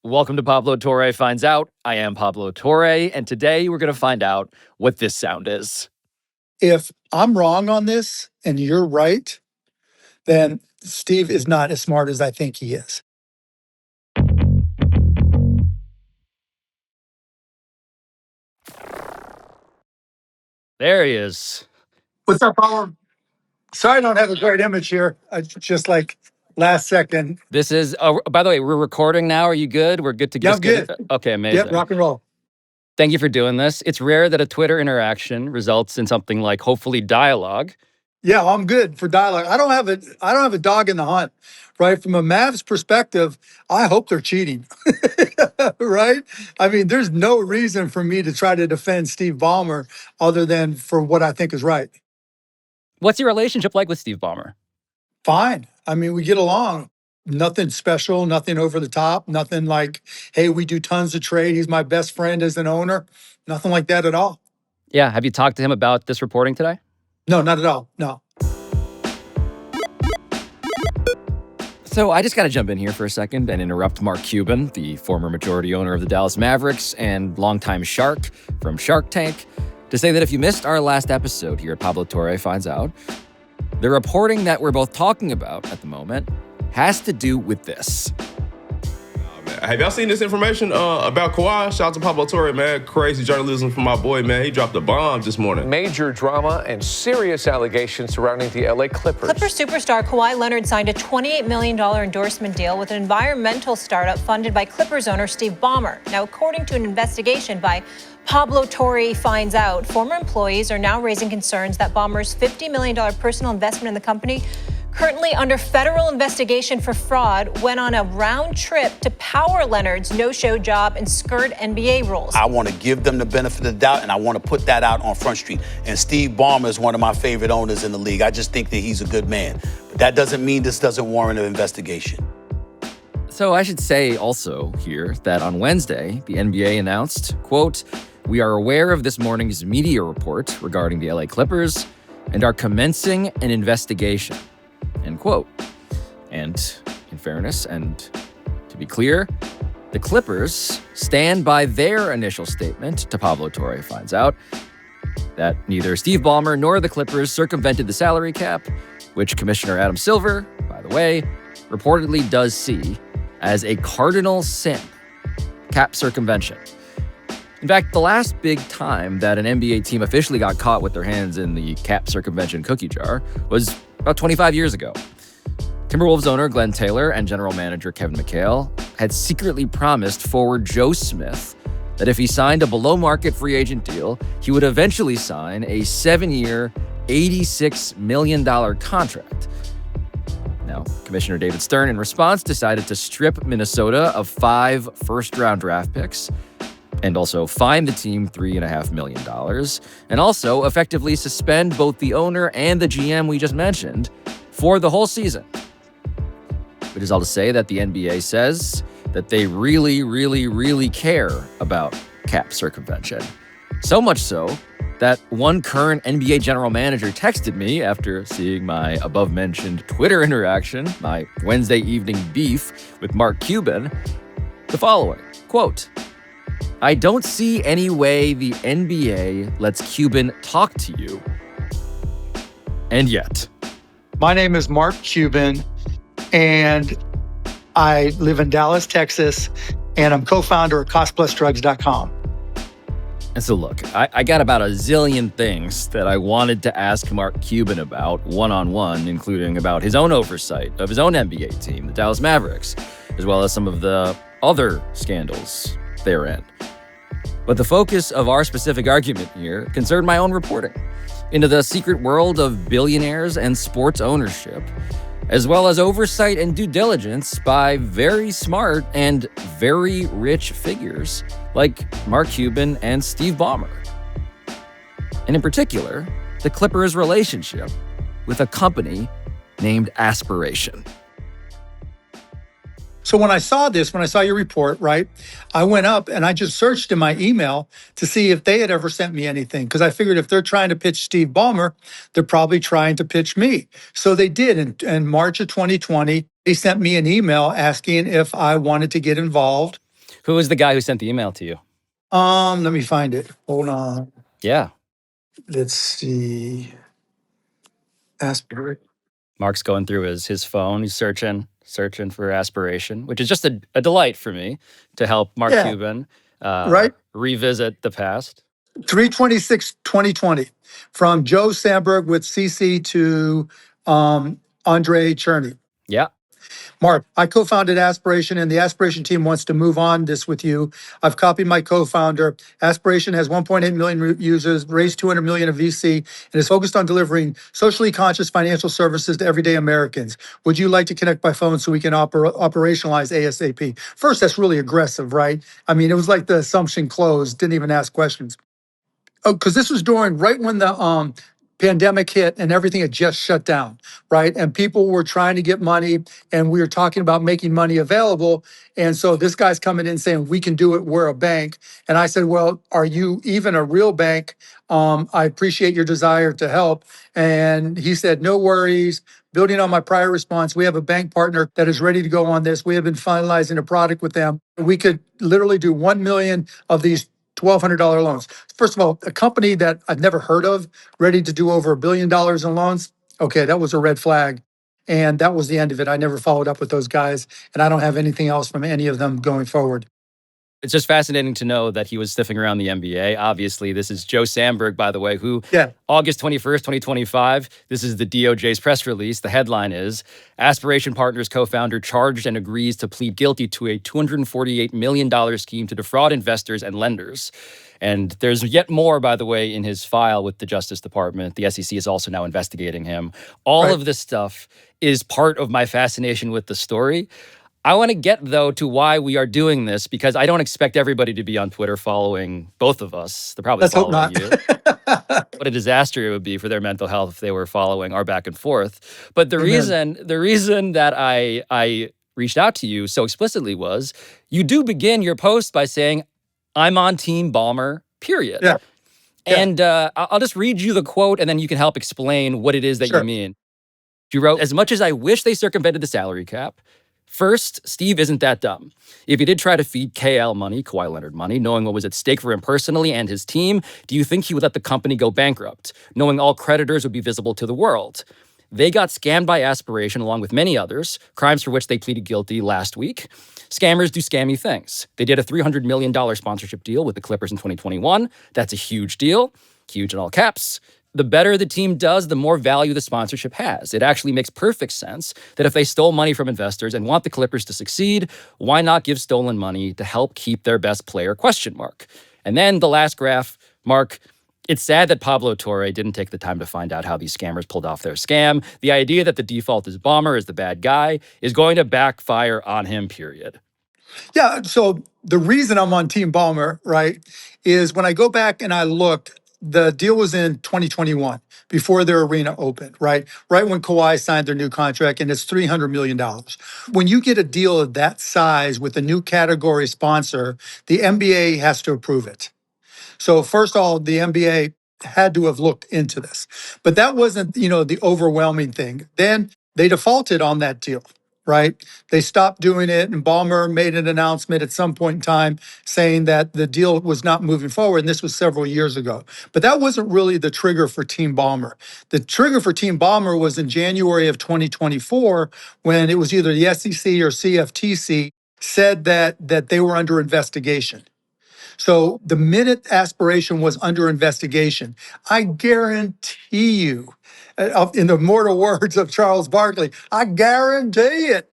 Welcome to Pablo Torre Finds Out. I am Pablo Torre, and today we're going to find out what this sound is. If I'm wrong on this and you're right, then Steve is not as smart as I think he is. There he is. What's up, Ballmer? Sorry I don't have a great image here. I just like last second. This is, by the way, we're recording now. Are you good? We're good to Yeah, I'm get good. it? Okay, amazing. Yep, rock and roll. Thank you for doing this. It's rare that a Twitter interaction results in something like hopefully dialogue. Yeah, I'm good for dialogue. I don't have a dog in the hunt, right? From a Mavs perspective, I hope they're cheating. Right? I mean, there's no reason for me to try to defend Steve Ballmer other than for what I think is right. What's your relationship like with Steve Ballmer? Fine. I mean, we get along. Nothing special, nothing over the top, nothing like, hey, we do tons of trade. He's my best friend as an owner. Nothing like that at all. Yeah, have you talked to him about this reporting today? No, not at all. No. So I just got to jump in here for a second and interrupt Mark Cuban, the former majority owner of the Dallas Mavericks and longtime shark from Shark Tank, to say that if you missed our last episode here at Pablo Torre Finds Out, the reporting that we're both talking about at the moment has to do with this. Have y'all seen this information about Kawhi? Shout out to Pablo Torre, man. Crazy journalism from my boy, man. He dropped a bomb this morning. Major drama and serious allegations surrounding the LA Clippers. Clippers superstar Kawhi Leonard signed a $28 million endorsement deal with an environmental startup funded by Clippers owner Steve Ballmer. Now, according to an investigation by Pablo Torre Finds Out, former employees are now raising concerns that Ballmer's $50 million personal investment in the company, currently under federal investigation for fraud, went on a round trip to power Leonard's no-show job and skirt NBA rules. I want to give them the benefit of the doubt, and I want to put that out on Front Street. And Steve Ballmer is one of my favorite owners in the league. I just think that he's a good man. But that doesn't mean this doesn't warrant an investigation. So I should say also here that on Wednesday, the NBA announced, quote, "We are aware of this morning's media report regarding the LA Clippers and are commencing an investigation." End quote. And in fairness, and to be clear, the Clippers stand by their initial statement to Pablo Torre Finds Out that neither Steve Ballmer nor the Clippers circumvented the salary cap, which Commissioner Adam Silver, by the way, reportedly does see as a cardinal sin, cap circumvention. In fact, the last big time that an NBA team officially got caught with their hands in the cap circumvention cookie jar was about 25 years ago. Timberwolves owner Glenn Taylor and general manager Kevin McHale had secretly promised forward Joe Smith that if he signed a below-market free agent deal, he would eventually sign a 7-year, $86 million contract. Now, Commissioner David Stern, in response, decided to strip Minnesota of 5 first-round draft picks and also fine the team $3.5 million, and also effectively suspend both the owner and the GM we just mentioned for the whole season. Which is all to say that the NBA says that they really, really, really care about cap circumvention. So much so that one current NBA general manager texted me after seeing my above-mentioned Twitter interaction, my Wednesday evening beef with Mark Cuban, the following, quote, "I don't see any way the NBA lets Cuban talk to you. And yet." My name is Mark Cuban, and I live in Dallas, Texas, and I'm co-founder of costplusdrugs.com. And so look, I got about a zillion things that I wanted to ask Mark Cuban about one-on-one, including about his own oversight of his own NBA team, the Dallas Mavericks, as well as some of the other scandals therein. But the focus of our specific argument here concerned my own reporting into the secret world of billionaires and sports ownership, as well as oversight and due diligence by very smart and very rich figures like Mark Cuban and Steve Ballmer. And in particular, the Clippers' relationship with a company named Aspiration. So when I saw your report, right, I went up and I just searched in my email to see if they had ever sent me anything. Because I figured if they're trying to pitch Steve Ballmer, they're probably trying to pitch me. So they did. In March of 2020, they sent me an email asking if I wanted to get involved. Who was the guy who sent the email to you? Let me find it. Hold on. Yeah. Let's see. Aspiration. Mark's going through his phone. He's searching for Aspiration, which is just a delight for me to help Mark Yeah. Cuban Right? revisit the past. 3/26/2020 from Joe Sandberg with CC to Andre Cherney. Yeah. Mark, I co-founded Aspiration, and the Aspiration team wants to move on this with you. I've copied my co-founder. Aspiration has 1.8 million users, raised 200 million of VC, and is focused on delivering socially conscious financial services to everyday Americans. Would you like to connect by phone so we can operationalize ASAP? First, that's really aggressive, right? I mean, it was like the assumption closed, didn't even ask questions. Oh, because this was right when the pandemic hit and everything had just shut down, right? And people were trying to get money, and we were talking about making money available. And so this guy's coming in saying, we can do it, we're a bank. And I said, well, are you even a real bank? I appreciate your desire to help. And he said, no worries. Building on my prior response, we have a bank partner that is ready to go on this. We have been finalizing a product with them. We could literally do 1 million of these $1,200 loans. First of all, a company that I've never heard of, ready to do over $1 billion in loans. Okay, that was a red flag. And that was the end of it. I never followed up with those guys, and I don't have anything else from any of them going forward. It's just fascinating to know that he was sniffing around the NBA. Obviously, this is Joe Sandberg, by the way, who August 21st, 2025, this is the DOJ's press release. The headline is, Aspiration Partners co-founder charged and agrees to plead guilty to a $248 million scheme to defraud investors and lenders. And there's yet more, by the way, in his file with the Justice Department. The SEC is also now investigating him. All of this stuff is part of my fascination with the story. I want to get, though, to why we are doing this, because I don't expect everybody to be on Twitter following both of us. They're probably following you. What a disaster it would be for their mental health if they were following our back and forth. But the reason that I reached out to you so explicitly was you do begin your post by saying, I'm on Team Ballmer, period. Yeah. And I'll just read you the quote, and then you can help explain what it is that you mean. You wrote, as much as I wish they circumvented the salary cap, first, Steve isn't that dumb. If he did try to feed KL money, Kawhi Leonard money, knowing what was at stake for him personally and his team, do you think he would let the company go bankrupt, knowing all creditors would be visible to the world? They got scammed by Aspiration along with many others, crimes for which they pleaded guilty last week. Scammers do scammy things. They did a $300 million sponsorship deal with the Clippers in 2021. That's a huge deal, huge in all caps. The better the team does, the more value the sponsorship has. It actually makes perfect sense that if they stole money from investors and want the Clippers to succeed, why not give stolen money to help keep their best player, ? And then the last graph, Mark, it's sad that Pablo Torre didn't take the time to find out how these scammers pulled off their scam. The idea that the default is Ballmer is the bad guy is going to backfire on him, period. Yeah, so the reason I'm on Team Ballmer, right, is when I go back and I looked, the deal was in 2021 before their arena opened, right? Right when Kawhi signed their new contract, and it's $300 million. When you get a deal of that size with a new category sponsor, the NBA has to approve it. So first of all, the NBA had to have looked into this, but that wasn't, the overwhelming thing. Then they defaulted on that deal, right? They stopped doing it, and Ballmer made an announcement at some point in time saying that the deal was not moving forward, and this was several years ago. But that wasn't really the trigger for Team Ballmer. The trigger for Team Ballmer was in January of 2024, when it was either the SEC or CFTC said that they were under investigation. So the minute Aspiration was under investigation, I guarantee you, in the immortal words of Charles Barkley, I guarantee it,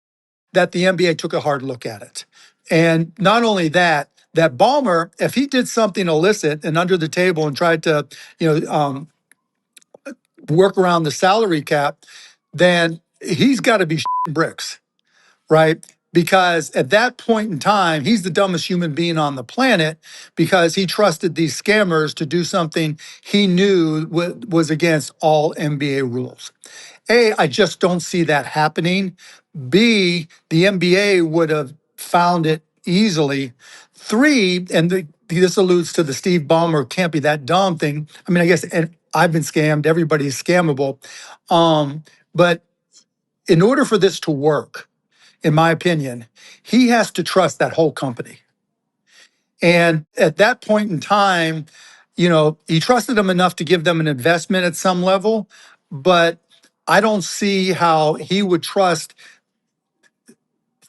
that the NBA took a hard look at it. And not only that Ballmer, if he did something illicit and under the table and tried to, work around the salary cap, then he's got to be bricks, right? Because at that point in time, he's the dumbest human being on the planet, because he trusted these scammers to do something he knew was against all NBA rules. A, I just don't see that happening. B, the NBA would have found it easily. Three, and this alludes to the Steve Ballmer can't be that dumb thing. I mean, I guess, and I've been scammed. Everybody's scammable. But in order for this to work, in my opinion, he has to trust that whole company. And at that point in time, he trusted them enough to give them an investment at some level, but I don't see how he would trust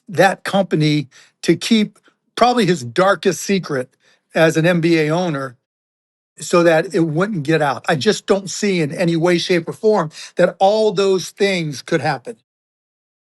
that company to keep probably his darkest secret as an MBA owner so that it wouldn't get out. I just don't see in any way, shape, or form that all those things could happen.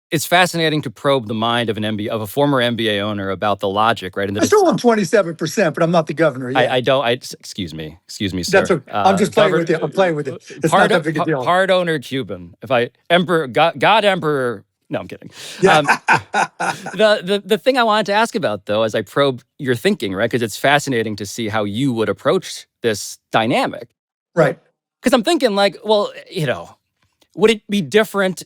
It's fascinating to probe the mind of a former MBA owner about the logic, right? And I still own 27%, but I'm not the governor yet. Excuse me, sir. That's okay. I'm just playing with you. I'm playing with it. It's not that big a deal. Part owner Cuban. God Emperor. No, I'm kidding. Yeah. The thing I wanted to ask about, though, as I probe your thinking, right? Because it's fascinating to see how you would approach this dynamic. Right. Because I'm thinking like, well, would it be different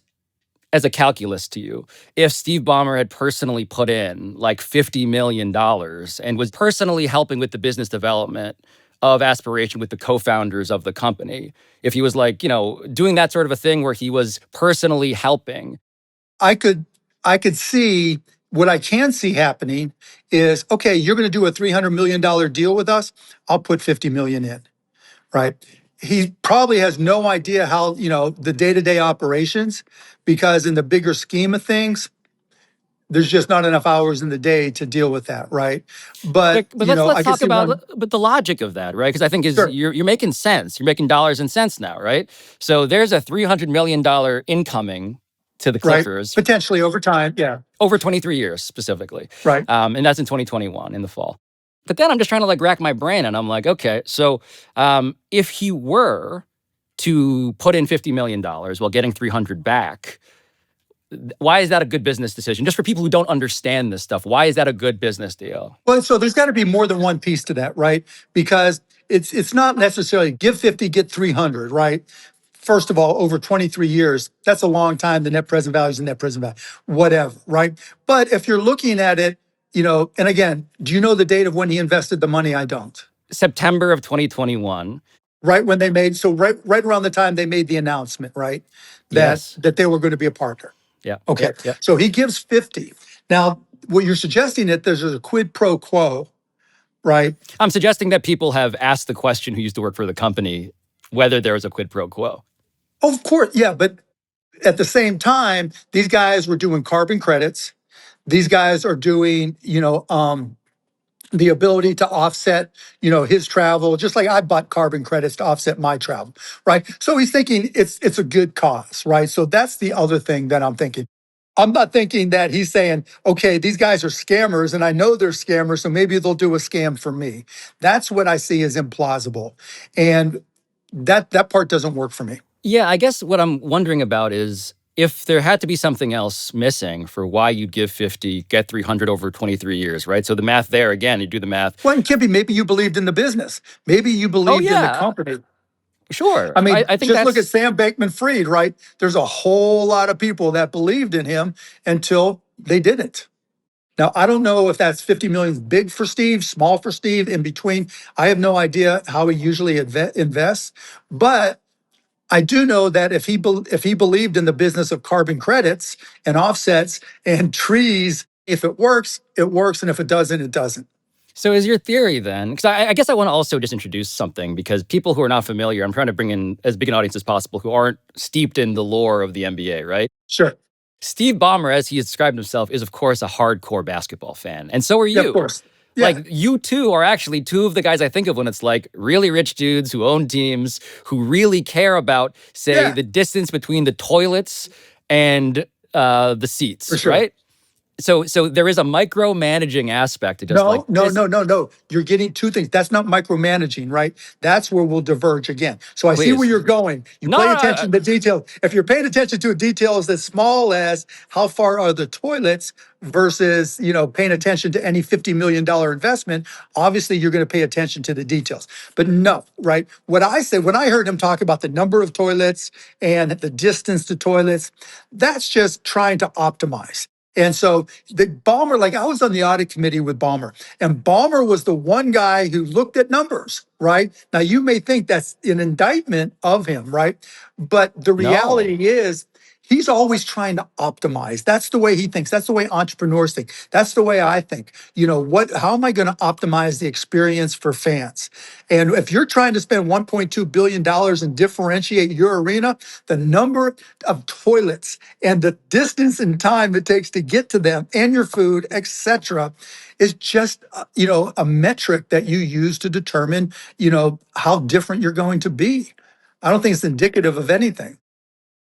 as a calculus to you if Steve Ballmer had personally put in like $50 million and was personally helping with the business development of Aspiration with the co-founders of the company? If he was like, doing that sort of a thing where he was personally helping. I could see, what I can see happening is, okay, you're going to do a $300 million deal with us. I'll put 50 million in, right? He probably has no idea how, the day-to-day operations, because in the bigger scheme of things, there's just not enough hours in the day to deal with that, right? But let's talk about the logic of that, right? Because I think Sure. you're making sense. You're making dollars and cents now, right? So there's a $300 million incoming to the Clippers. Right. Potentially over time, yeah. Over 23 years specifically. Right. And that's in 2021 in the fall. But then I'm just trying to like rack my brain and I'm like, okay, so if he were to put in $50 million while getting 300 back, why is that a good business decision? Just for people who don't understand this stuff, why is that a good business deal? Well, so there's got to be more than one piece to that, right? Because it's not necessarily give 50, get 300, right? First of all, over 23 years, that's a long time. The net present value is the net present value, whatever, right? But if you're looking at it, and again, do you know the date of when he invested the money? I don't. September of 2021. Right when they made, so right around the time they made the announcement, right? Yes. That they were going to be a partner. Yeah. Okay. Yeah. So he gives 50. Now, what you're suggesting that there's a quid pro quo, right? I'm suggesting that people have asked the question who used to work for the company whether there was a quid pro quo. Of course, yeah. But at the same time, these guys were doing carbon credits. These guys are doing, the ability to offset, his travel, just like I bought carbon credits to offset my travel, right? So he's thinking it's a good cause, right? So that's the other thing that I'm thinking. I'm not thinking that he's saying, okay, these guys are scammers and I know they're scammers, so maybe they'll do a scam for me. That's what I see as implausible. And that part doesn't work for me. Yeah, I guess what I'm wondering about is if there had to be something else missing for why you'd give 50, get 300 over 23 years, right? So the math there, again, you do the math. Well, and Kippy, maybe you believed in the business. Maybe you believed in the company. Sure. I mean, I think just look at Sam Bankman-Fried, right? There's a whole lot of people that believed in him until they didn't. Now, I don't know if that's 50 million is big for Steve, small for Steve, in between. I have no idea how he usually invests, but I do know that if he believed in the business of carbon credits and offsets and trees, if it works, it works, and if it doesn't, it doesn't. So is your theory then, because I guess I want to also just introduce something, because people who are not familiar, I'm trying to bring in as big an audience as possible who aren't steeped in the lore of the NBA, right? Sure. Steve Ballmer, as he has described himself, is of course a hardcore basketball fan. And so are you. Yeah, of course. Yeah. Like, you two are actually two of the guys I think of when it's like really rich dudes who own teams, who really care about, say, the distance between the toilets and the seats, For sure. right? So there is a micromanaging aspect to just No. You're getting two things. That's not micromanaging, right? That's where we'll diverge again. So I see Please. where you're going. You pay attention to detail. If you're paying attention to details as small as how far are the toilets versus, paying attention to any $50 million investment, obviously you're going to pay attention to the details. But no, right? What I said, when I heard him talk about the number of toilets and the distance to toilets, that's just trying to optimize. And so the Ballmer, like I was on the audit committee with Ballmer, and Ballmer was the one guy who looked at numbers, right? Now you may think that's an indictment of him, right? But the reality is He's always trying to optimize. That's the way he thinks. That's the way entrepreneurs think. That's the way I think. How am I going to optimize the experience for fans? And if you're trying to spend $1.2 billion and differentiate your arena, the number of toilets and the distance and time it takes to get to them and your food, etc., is just, a metric that you use to determine, how different you're going to be. I don't think it's indicative of anything.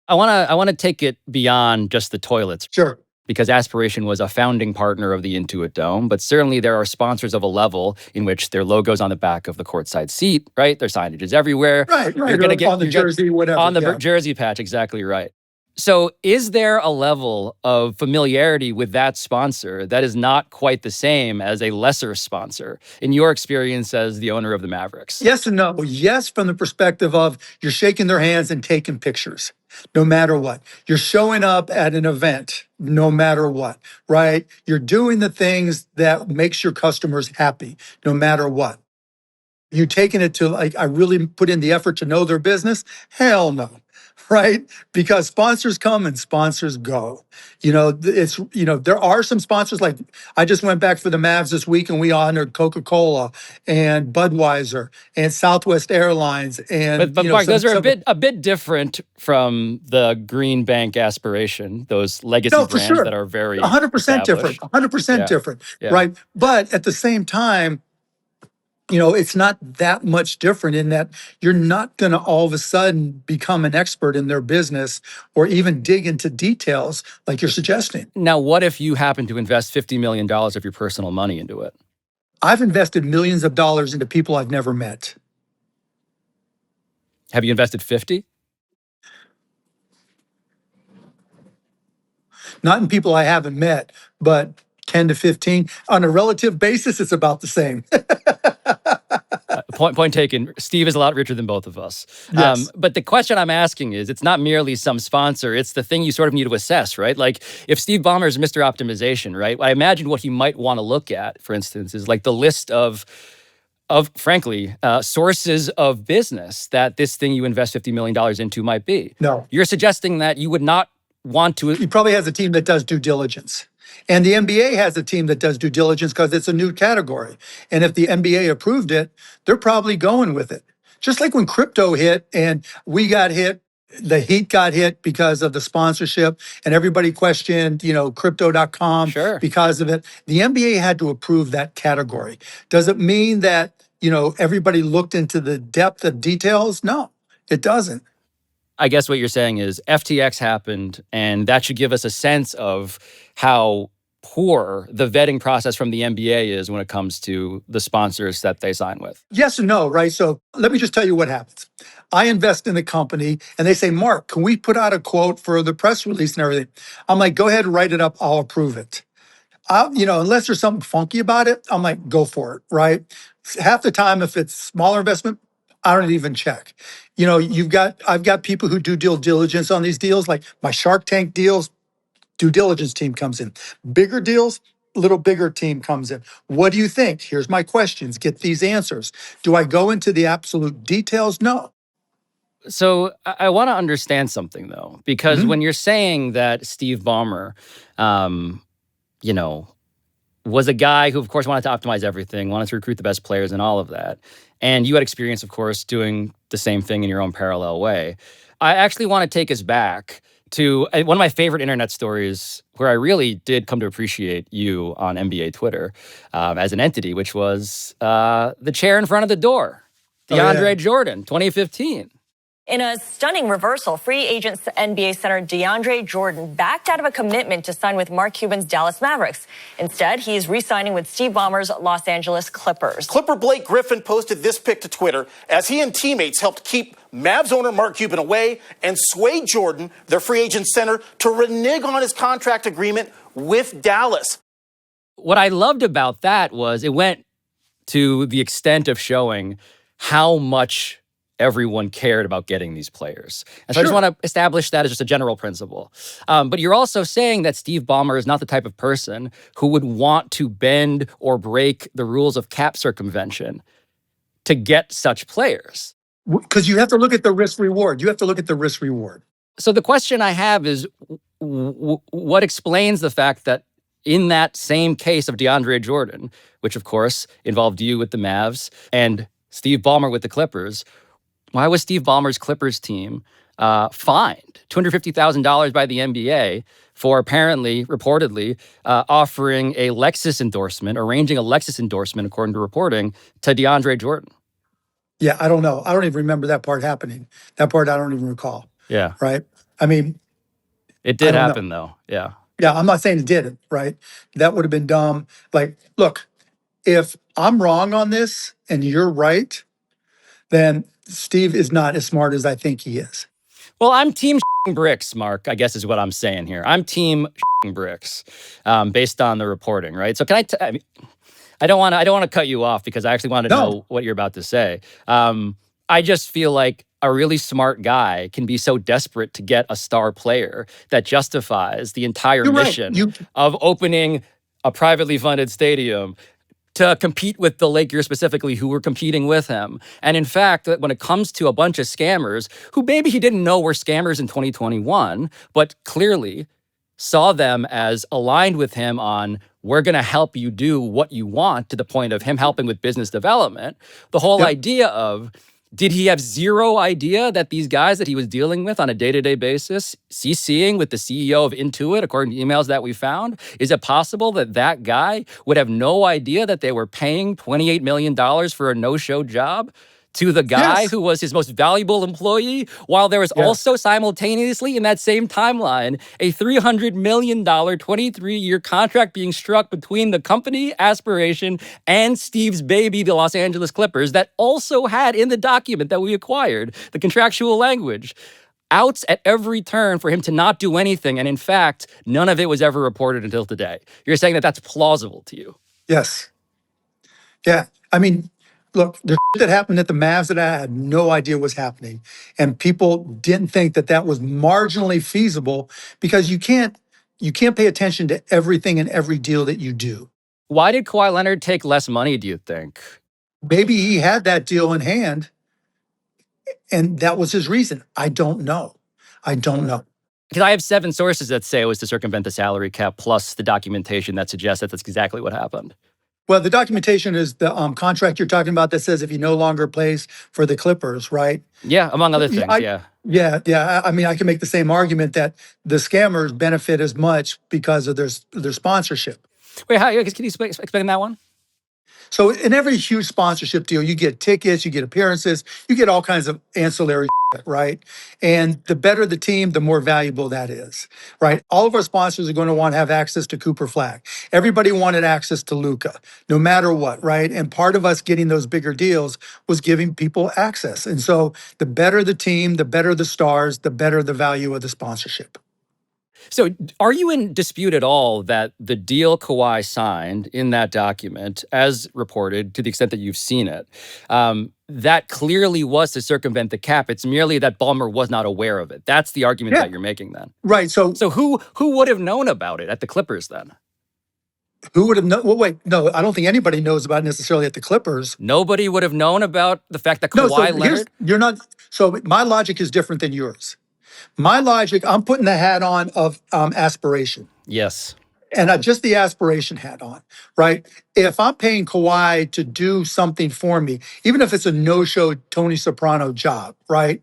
I want to take it beyond just the toilets. Sure. Because Aspiration was a founding partner of the Intuit Dome, but certainly there are sponsors of a level in which their logo's on the back of the courtside seat, right? Their signage is everywhere. Right. You're gonna on the jersey, whatever. On the jersey patch, exactly right. So is there a level of familiarity with that sponsor that is not quite the same as a lesser sponsor in your experience as the owner of the Mavericks? Yes and no. Yes, from the perspective of you're shaking their hands and taking pictures, no matter what. You're showing up at an event, no matter what, right? You're doing the things that makes your customers happy, no matter what. You taking it to I really put in the effort to know their business? Hell no. Right? Because sponsors come and sponsors go. There are some sponsors, like I just went back for the Mavs this week and we honored Coca-Cola and Budweiser and Southwest Airlines. And But Mark, those are a bit different from the Green Bank Aspiration, those legacy brands that are very 100% different. 100% different. Right. But at the same time, it's not that much different in that you're not going to all of a sudden become an expert in their business or even dig into details like you're suggesting. Now, what if you happen to invest $50 million of your personal money into it? I've invested millions of dollars into people I've never met. Have you invested 50? Not in people I haven't met, but 10 to 15. On a relative basis, it's about the same. Point taken. Steve is a lot richer than both of us. Yes. But the question I'm asking is, it's not merely some sponsor, it's the thing you sort of need to assess, right? Like if Steve Ballmer is Mr. Optimization, right? I imagine what he might want to look at, for instance, is like the list of frankly, sources of business that this thing you invest $50 million into might be. No. You're suggesting that you would not want to... He probably has a team that does due diligence. And the NBA has a team that does due diligence because it's a new category. And if the NBA approved it, they're probably going with it. Just like when crypto hit and we got hit, the Heat got hit because of the sponsorship and everybody questioned, crypto.com because of it. The NBA had to approve that category. Does it mean that, everybody looked into the depth of details? No, it doesn't. I guess what you're saying is FTX happened, and that should give us a sense of how poor the vetting process from the NBA is when it comes to the sponsors that they sign with. Yes and no, right? So let me just tell you what happens. I invest in the company, and they say, Mark, can we put out a quote for the press release and everything? I'm like, go ahead and write it up. I'll approve it. Unless there's something funky about it, I'm like, go for it, right? Half the time, if it's smaller investment, I don't even check. I've got people who do due diligence on these deals, like my Shark Tank deals, due diligence team comes in. Bigger deals, little bigger team comes in. What do you think? Here's my questions. Get these answers. Do I go into the absolute details? No. So I want to understand something, though, because when you're saying that Steve Ballmer, was a guy who, of course, wanted to optimize everything, wanted to recruit the best players and all of that. And you had experience, of course, doing the same thing in your own parallel way. I actually want to take us back to one of my favorite internet stories where I really did come to appreciate you on NBA Twitter as an entity, which was the chair in front of the door, DeAndre Jordan, 2015. In a stunning reversal, free agent NBA center DeAndre Jordan backed out of a commitment to sign with Mark Cuban's Dallas Mavericks. Instead, he's re-signing with Steve Ballmer's Los Angeles Clippers. Clipper Blake Griffin posted this pic to Twitter as he and teammates helped keep Mavs owner Mark Cuban away and swayed Jordan, their free agent center, to renege on his contract agreement with Dallas. What I loved about that was it went to the extent of showing how much everyone cared about getting these players. And so I just want to establish that as just a general principle. But you're also saying that Steve Ballmer is not the type of person who would want to bend or break the rules of cap circumvention to get such players. Because you have to look at the risk reward. You have to look at the risk reward. So the question I have is, what explains the fact that in that same case of DeAndre Jordan, which of course involved you with the Mavs and Steve Ballmer with the Clippers, why was Steve Ballmer's Clippers team fined $250,000 by the NBA for reportedly, offering a Lexus endorsement, arranging a Lexus endorsement, according to reporting, to DeAndre Jordan? Yeah, I don't know. I don't even remember that part happening. That part I don't even recall. Yeah. Right? I mean, It did I don't know. happen, though. Yeah. Yeah, I'm not saying it didn't, right? That would have been dumb. Like, look, if I'm wrong on this and you're right, then Steve is not as smart as I think he is. Well, I'm team bricks, Mark, I guess is what I'm saying here. I'm team bricks based on the reporting, right? So can I don't want to cut you off because I actually want to know what you're about to say. I just feel like a really smart guy can be so desperate to get a star player that justifies the entire mission of opening a privately funded stadium to compete with the Lakers specifically, who were competing with him. And in fact, when it comes to a bunch of scammers who maybe he didn't know were scammers in 2021, but clearly saw them as aligned with him on, we're going to help you do what you want, to the point of him helping with business development. The whole idea of, did he have zero idea that these guys that he was dealing with on a day-to-day basis, CCing with the CEO of Intuit, according to emails that we found? Is it possible that that guy would have no idea that they were paying $28 million for a no-show job to the guy who was his most valuable employee, while there was also simultaneously in that same timeline a $300 million 23-year contract being struck between the company, Aspiration, and Steve's baby, the Los Angeles Clippers, that also had in the document that we acquired, the contractual language, outs at every turn for him to not do anything. And in fact, none of it was ever reported until today. You're saying that that's plausible to you? Yes. Yeah. I mean, look, the that happened at the Mavs that I had no idea was happening. And people didn't think that that was marginally feasible because you can't pay attention to everything in every deal that you do. Why did Kawhi Leonard take less money, do you think? Maybe he had that deal in hand and that was his reason. I don't know. Because I have 7 sources that say it was to circumvent the salary cap, plus the documentation that suggests that that's exactly what happened. Well, the documentation is the contract you're talking about that says if he no longer plays for the Clippers, right? Yeah, among other things, Yeah. I mean, I can make the same argument that the scammers benefit as much because of their sponsorship. Wait, can you explain that one? So in every huge sponsorship deal, you get tickets, you get appearances, you get all kinds of ancillary shit, right? And the better the team, the more valuable that is, right? All of our sponsors are going to want to have access to Cooper Flag. Everybody wanted access to Luka, no matter what, right? And part of us getting those bigger deals was giving people access. And so the better the team, the better the stars, the better the value of the sponsorship. So are you in dispute at all that the deal Kawhi signed in that document, as reported, to the extent that you've seen it, that clearly was to circumvent the cap? It's merely that Ballmer was not aware of it. That's the argument that you're making then. Right. So who would have known about it at the Clippers then? Who would have known? Well, wait, no, I don't think anybody knows about it necessarily at the Clippers. Nobody would have known about the fact that Kawhi Leonard? You're not. So my logic is different than yours. My logic, I'm putting the hat on of Aspiration. Yes. And just the Aspiration hat on, right? If I'm paying Kawhi to do something for me, even if it's a no-show Tony Soprano job, right?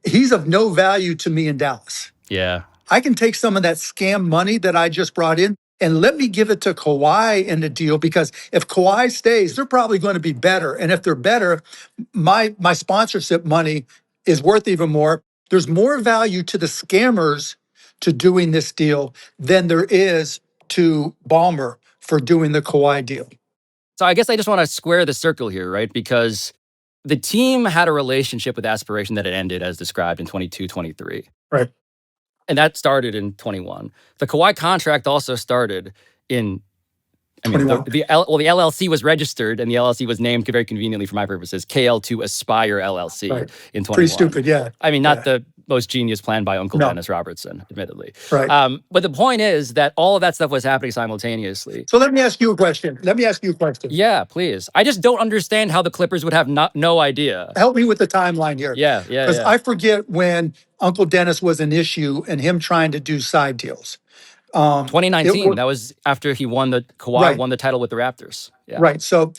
He's of no value to me in Dallas. Yeah. I can take some of that scam money that I just brought in and let me give it to Kawhi in the deal, because if Kawhi stays, they're probably going to be better. And if they're better, my sponsorship money is worth even more. There's more value to the scammers to doing this deal than there is to Ballmer for doing the Kawhi deal. So I guess I just want to square the circle here, right? Because the team had a relationship with Aspiration that had ended as described in 22-23. Right. And that started in 21. The Kawhi contract also started in, the LLC was registered and the LLC was named very conveniently for my purposes, KL2 Aspire LLC in 21. Pretty stupid, yeah. I mean, not the most genius plan by Uncle No. Dennis Robertson, admittedly. Right. But the point is that all of that stuff was happening simultaneously. So let me ask you a question. Yeah, please. I just don't understand how the Clippers would have no idea. Help me with the timeline here. Yeah. Because I forget when Uncle Dennis was an issue and him trying to do side deals. 2019, that was after Kawhi won the title with the Raptors. Yeah. Right. So,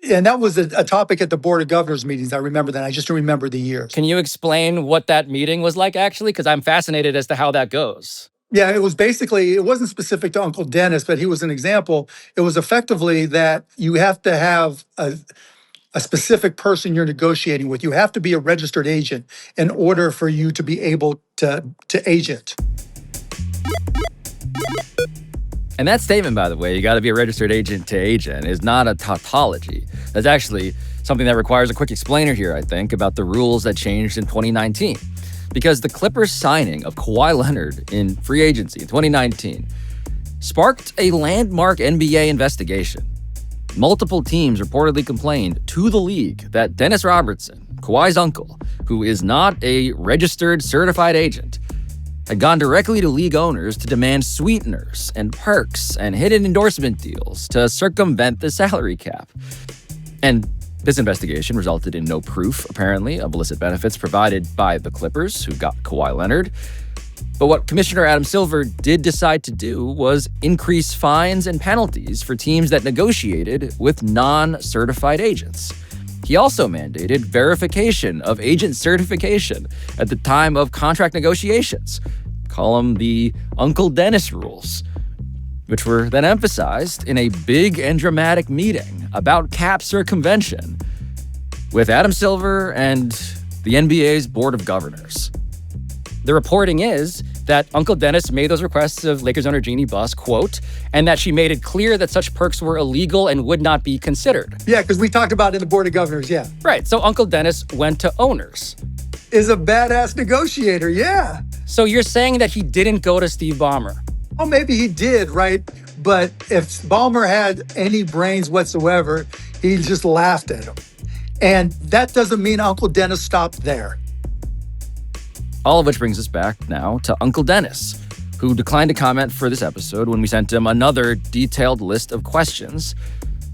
and that was a topic at the Board of Governors meetings. I remember that. I just don't remember the years. Can you explain what that meeting was like, actually? Because I'm fascinated as to how that goes. Yeah, it was basically, it wasn't specific to Uncle Dennis, but he was an example. It was effectively that you have to have a specific person you're negotiating with. You have to be a registered agent in order for you to be able to agent. And that statement, by the way, you got to be a registered agent to agent, is not a tautology. That's actually something that requires a quick explainer here, I think, about the rules that changed in 2019. Because the Clippers' signing of Kawhi Leonard in free agency in 2019 sparked a landmark NBA investigation. Multiple teams reportedly complained to the league that Dennis Robertson, Kawhi's uncle, who is not a registered certified agent, had gone directly to league owners to demand sweeteners and perks and hidden endorsement deals to circumvent the salary cap. And this investigation resulted in no proof, apparently, of illicit benefits provided by the Clippers, who got Kawhi Leonard. But what Commissioner Adam Silver did decide to do was increase fines and penalties for teams that negotiated with non-certified agents. He also mandated verification of agent certification at the time of contract negotiations. Call them the Uncle Dennis rules, which were then emphasized in a big and dramatic meeting about cap circumvention with Adam Silver and the NBA's Board of Governors. The reporting is that Uncle Dennis made those requests of Lakers owner Jeannie Buss, quote, and that she made it clear that such perks were illegal and would not be considered. Yeah, because we talked about it in the Board of Governors, yeah. Right, so Uncle Dennis went to owners. Is a badass negotiator, yeah. So you're saying that he didn't go to Steve Ballmer? Oh, maybe he did, right? But if Ballmer had any brains whatsoever, he just laughed at him. And that doesn't mean Uncle Dennis stopped there. All of which brings us back now to Uncle Dennis, who declined to comment for this episode when we sent him another detailed list of questions.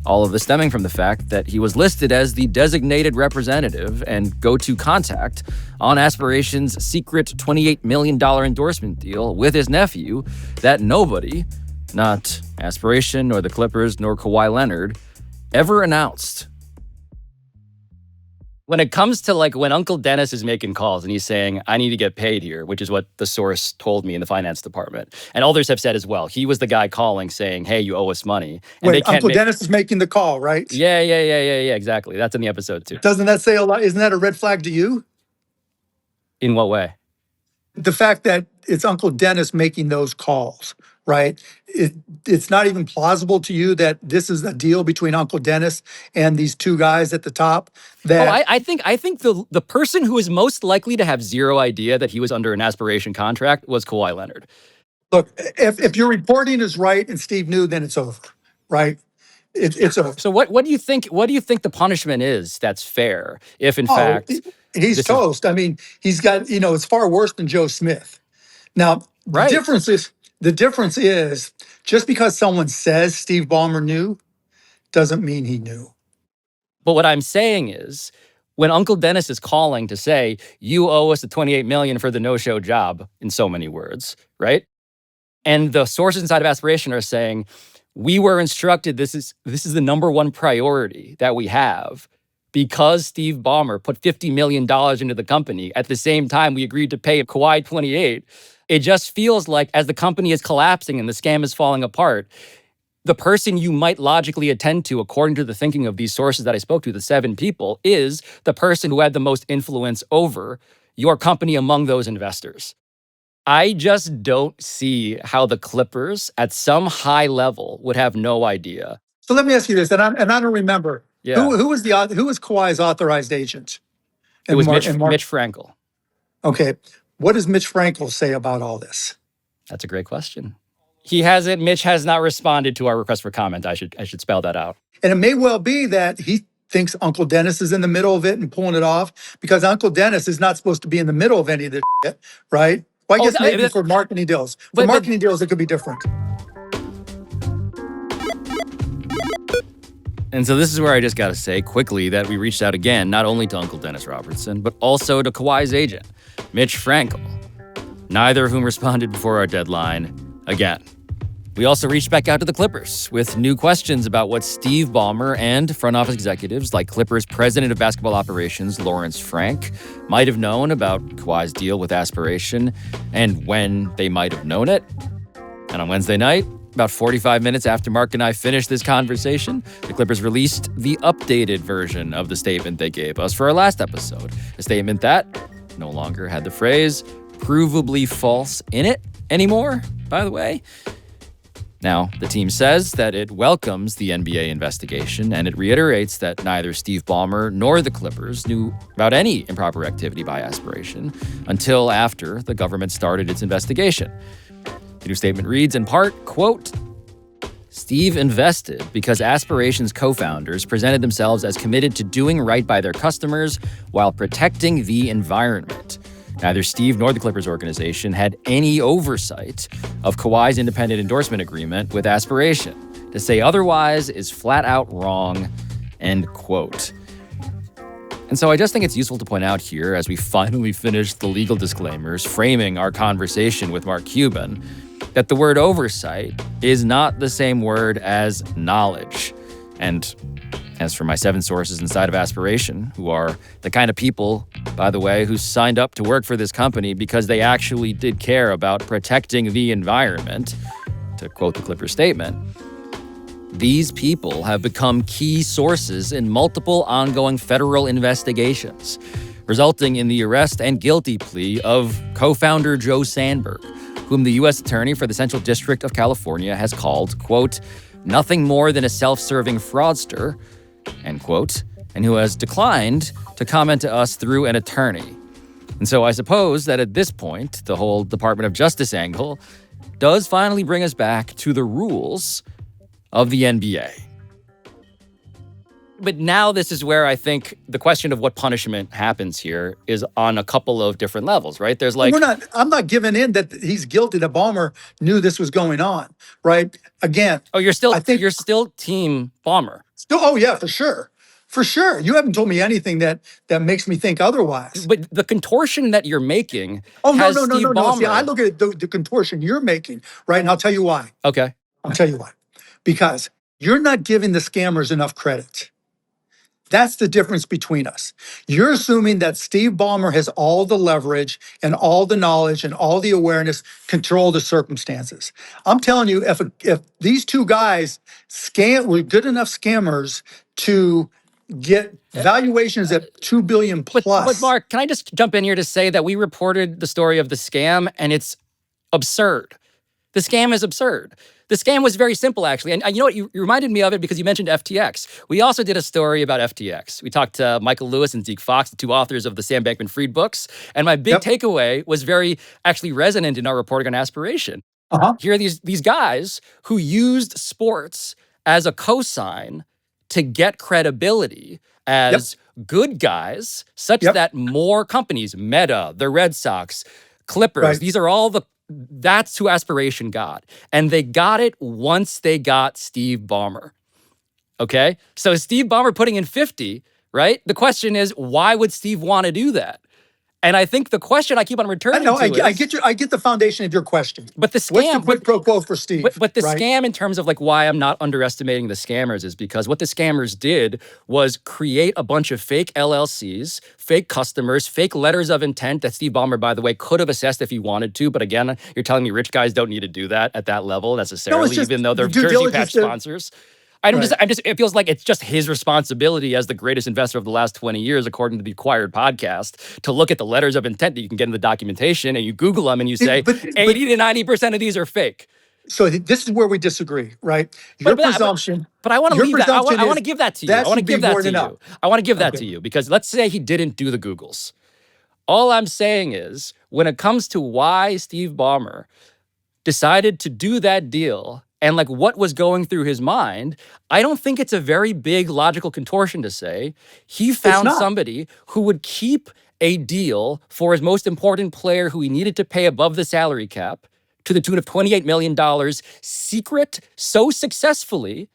All of this stemming from the fact that he was listed as the designated representative and go-to contact on Aspiration's secret $28 million endorsement deal with his nephew that nobody, not Aspiration, nor the Clippers, nor Kawhi Leonard, ever announced. When it comes to when Uncle Dennis is making calls and he's saying, I need to get paid here, which is what the source told me in the finance department. And others have said as well. He was the guy calling saying, hey, you owe us money. And Wait, Uncle Dennis is making the call, right? Yeah, exactly. That's in the episode too. Doesn't that say a lot? Isn't that a red flag to you? In what way? The fact that it's Uncle Dennis making those calls, right? It's not even plausible to you that this is a deal between Uncle Dennis and these two guys at the top. That I think the person who is most likely to have zero idea that he was under an Aspiration contract was Kawhi Leonard. Look, if your reporting is right and Steve knew, then it's over, right? It's over. So what do you think? What do you think the punishment is that's fair? If in fact he's toast. I mean, he's got it's far worse than Joe Smith. Now right. The difference is just because someone says Steve Ballmer knew doesn't mean he knew. But what I'm saying is, when Uncle Dennis is calling to say, you owe us the $28 million for the no-show job, in so many words, right? And the sources inside of Aspiration are saying, we were instructed this is the number one priority that we have because Steve Ballmer put $50 million into the company. At the same time, we agreed to pay Kawhi 28. It just feels like as the company is collapsing and the scam is falling apart, the person you might logically attend to, according to the thinking of these sources that I spoke to, the 7 people, is the person who had the most influence over your company among those investors. I just don't see how the Clippers, at some high level, would have no idea. So let me ask you this, and I don't remember. Yeah. Who was Kawhi's authorized agent? It was Mitch Frankel. Okay. What does Mitch Frankel say about all this? That's a great question. Mitch has not responded to our request for comment. I should spell that out. And it may well be that he thinks Uncle Dennis is in the middle of it and pulling it off, because Uncle Dennis is not supposed to be in the middle of any of this shit, right? Well, I guess maybe for marketing deals. For marketing deals, it could be different. And so this is where I just got to say quickly that we reached out again, not only to Uncle Dennis Robertson, but also to Kawhi's agent, Mitch Frankel, neither of whom responded before our deadline again. We also reached back out to the Clippers with new questions about what Steve Ballmer and front office executives like Clippers president of basketball operations, Lawrence Frank, might have known about Kawhi's deal with Aspiration and when they might have known it. And on Wednesday night, about 45 minutes after Mark and I finished this conversation, the Clippers released the updated version of the statement they gave us for our last episode, a statement that no longer had the phrase provably false in it anymore, by the way. Now, the team says that it welcomes the NBA investigation, and it reiterates that neither Steve Ballmer nor the Clippers knew about any improper activity by Aspiration until after the government started its investigation. The new statement reads in part, quote, Steve invested because Aspiration's co-founders presented themselves as committed to doing right by their customers while protecting the environment. Neither Steve nor the Clippers organization had any oversight of Kawhi's independent endorsement agreement with Aspiration. To say otherwise is flat out wrong, end quote. And so I just think it's useful to point out here, as we finally finish the legal disclaimers framing our conversation with Mark Cuban, that the word oversight is not the same word as knowledge. And as for my 7 sources inside of Aspiration, who are the kind of people, by the way, who signed up to work for this company because they actually did care about protecting the environment, to quote the Clippers statement, these people have become key sources in multiple ongoing federal investigations, resulting in the arrest and guilty plea of co-founder Joe Sandberg, whom the U.S. Attorney for the Central District of California has called, quote, nothing more than a self-serving fraudster, end quote, and who has declined to comment to us through an attorney. And so I suppose that at this point, the whole Department of Justice angle does finally bring us back to the rules of the NBA. But now this is where I think the question of what punishment happens here is on a couple of different levels, right? There's like... I'm not giving in that he's guilty, that Ballmer knew this was going on, right? Again... Oh, you're still team Ballmer. Oh, yeah, for sure. For sure. You haven't told me anything that makes me think otherwise. But the contortion that you're making no. Ballmer. See, I look at the contortion you're making, right? And I'll tell you why. Okay. I'll tell you why. Because you're not giving the scammers enough credit. That's the difference between us. You're assuming that Steve Ballmer has all the leverage and all the knowledge and all the awareness, control the circumstances. I'm telling you, if these two guys were good enough scammers to get valuations at $2 billion plus. But Mark, can I just jump in here to say that we reported the story of the scam, and it's absurd. The scam is absurd. The scam was very simple, actually. And you know what? You reminded me of it because you mentioned FTX. We also did a story about FTX. We talked to Michael Lewis and Zeke Fox, the 2 authors of the Sam Bankman-Fried books. And my big takeaway was very actually resonant in our reporting on Aspiration. Here are these guys who used sports as a cosign to get credibility as good guys, such that more companies, Meta, the Red Sox, Clippers, these are all that's who Aspiration got. And they got it once they got Steve Ballmer. Okay? So Steve Ballmer putting in 50, right? The question is, why would Steve want to do that? And I think the question I keep on returning to is... I get the foundation of your question. But the scam... What's the quid pro quo for Steve? But the scam in terms of like why I'm not underestimating the scammers is because what the scammers did was create a bunch of fake LLCs, fake customers, fake letters of intent that Steve Ballmer, by the way, could have assessed if he wanted to. But again, you're telling me rich guys don't need to do that at that level necessarily, even though they're Jersey Patch sponsors. It feels like it's just his responsibility as the greatest investor of the last 20 years, according to the Acquired podcast, to look at the letters of intent that you can get in the documentation, and you Google them and you say, 80 to 90% of these are fake. So this is where we disagree, right? Your presumption. But I want to leave that. I want to give that to you. I want to give that to you. I want to give that to you because let's say he didn't do the Googles. All I'm saying is, when it comes to why Steve Ballmer decided to do that deal and like what was going through his mind, I don't think it's a very big logical contortion to say he found somebody who would keep a deal for his most important player who he needed to pay above the salary cap to the tune of $28 million secret so successfully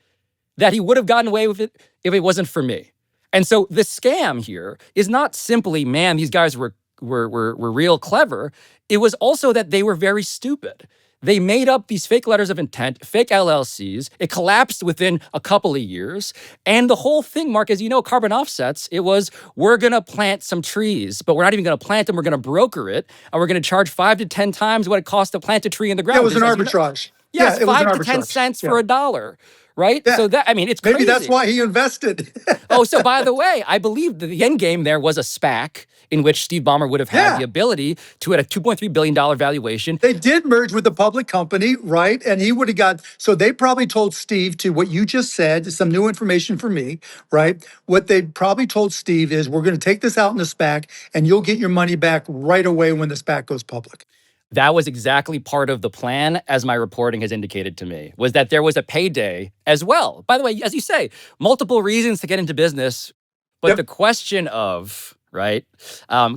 that he would have gotten away with it if it wasn't for me. And so the scam here is not simply, man, these guys were real clever. It was also that they were very stupid. They made up these fake letters of intent, fake LLCs. It collapsed within a couple of years. And the whole thing, Mark, as you know, carbon offsets, it was, we're going to plant some trees, but we're not even going to plant them. We're going to broker it. And we're going to charge 5 to 10 times what it costs to plant a tree in the ground. It was an arbitrage. Yes, it 5 to 10 cents for $1. Right? Yeah. So that, I mean, it's crazy. Maybe that's why he invested. Oh, so by the way, I believe that the end game there was a SPAC in which Steve Ballmer would have had the ability to, at a $2.3 billion valuation. They did merge with the public company, right? And he would have got, so they probably told Steve to what you just said, some new information for me, right? What they probably told Steve is, we're going to take this out in the SPAC and you'll get your money back right away when the SPAC goes public. That was exactly part of the plan, as my reporting has indicated to me, was that there was a payday as well. By the way, as you say, multiple reasons to get into business, but the question of, right,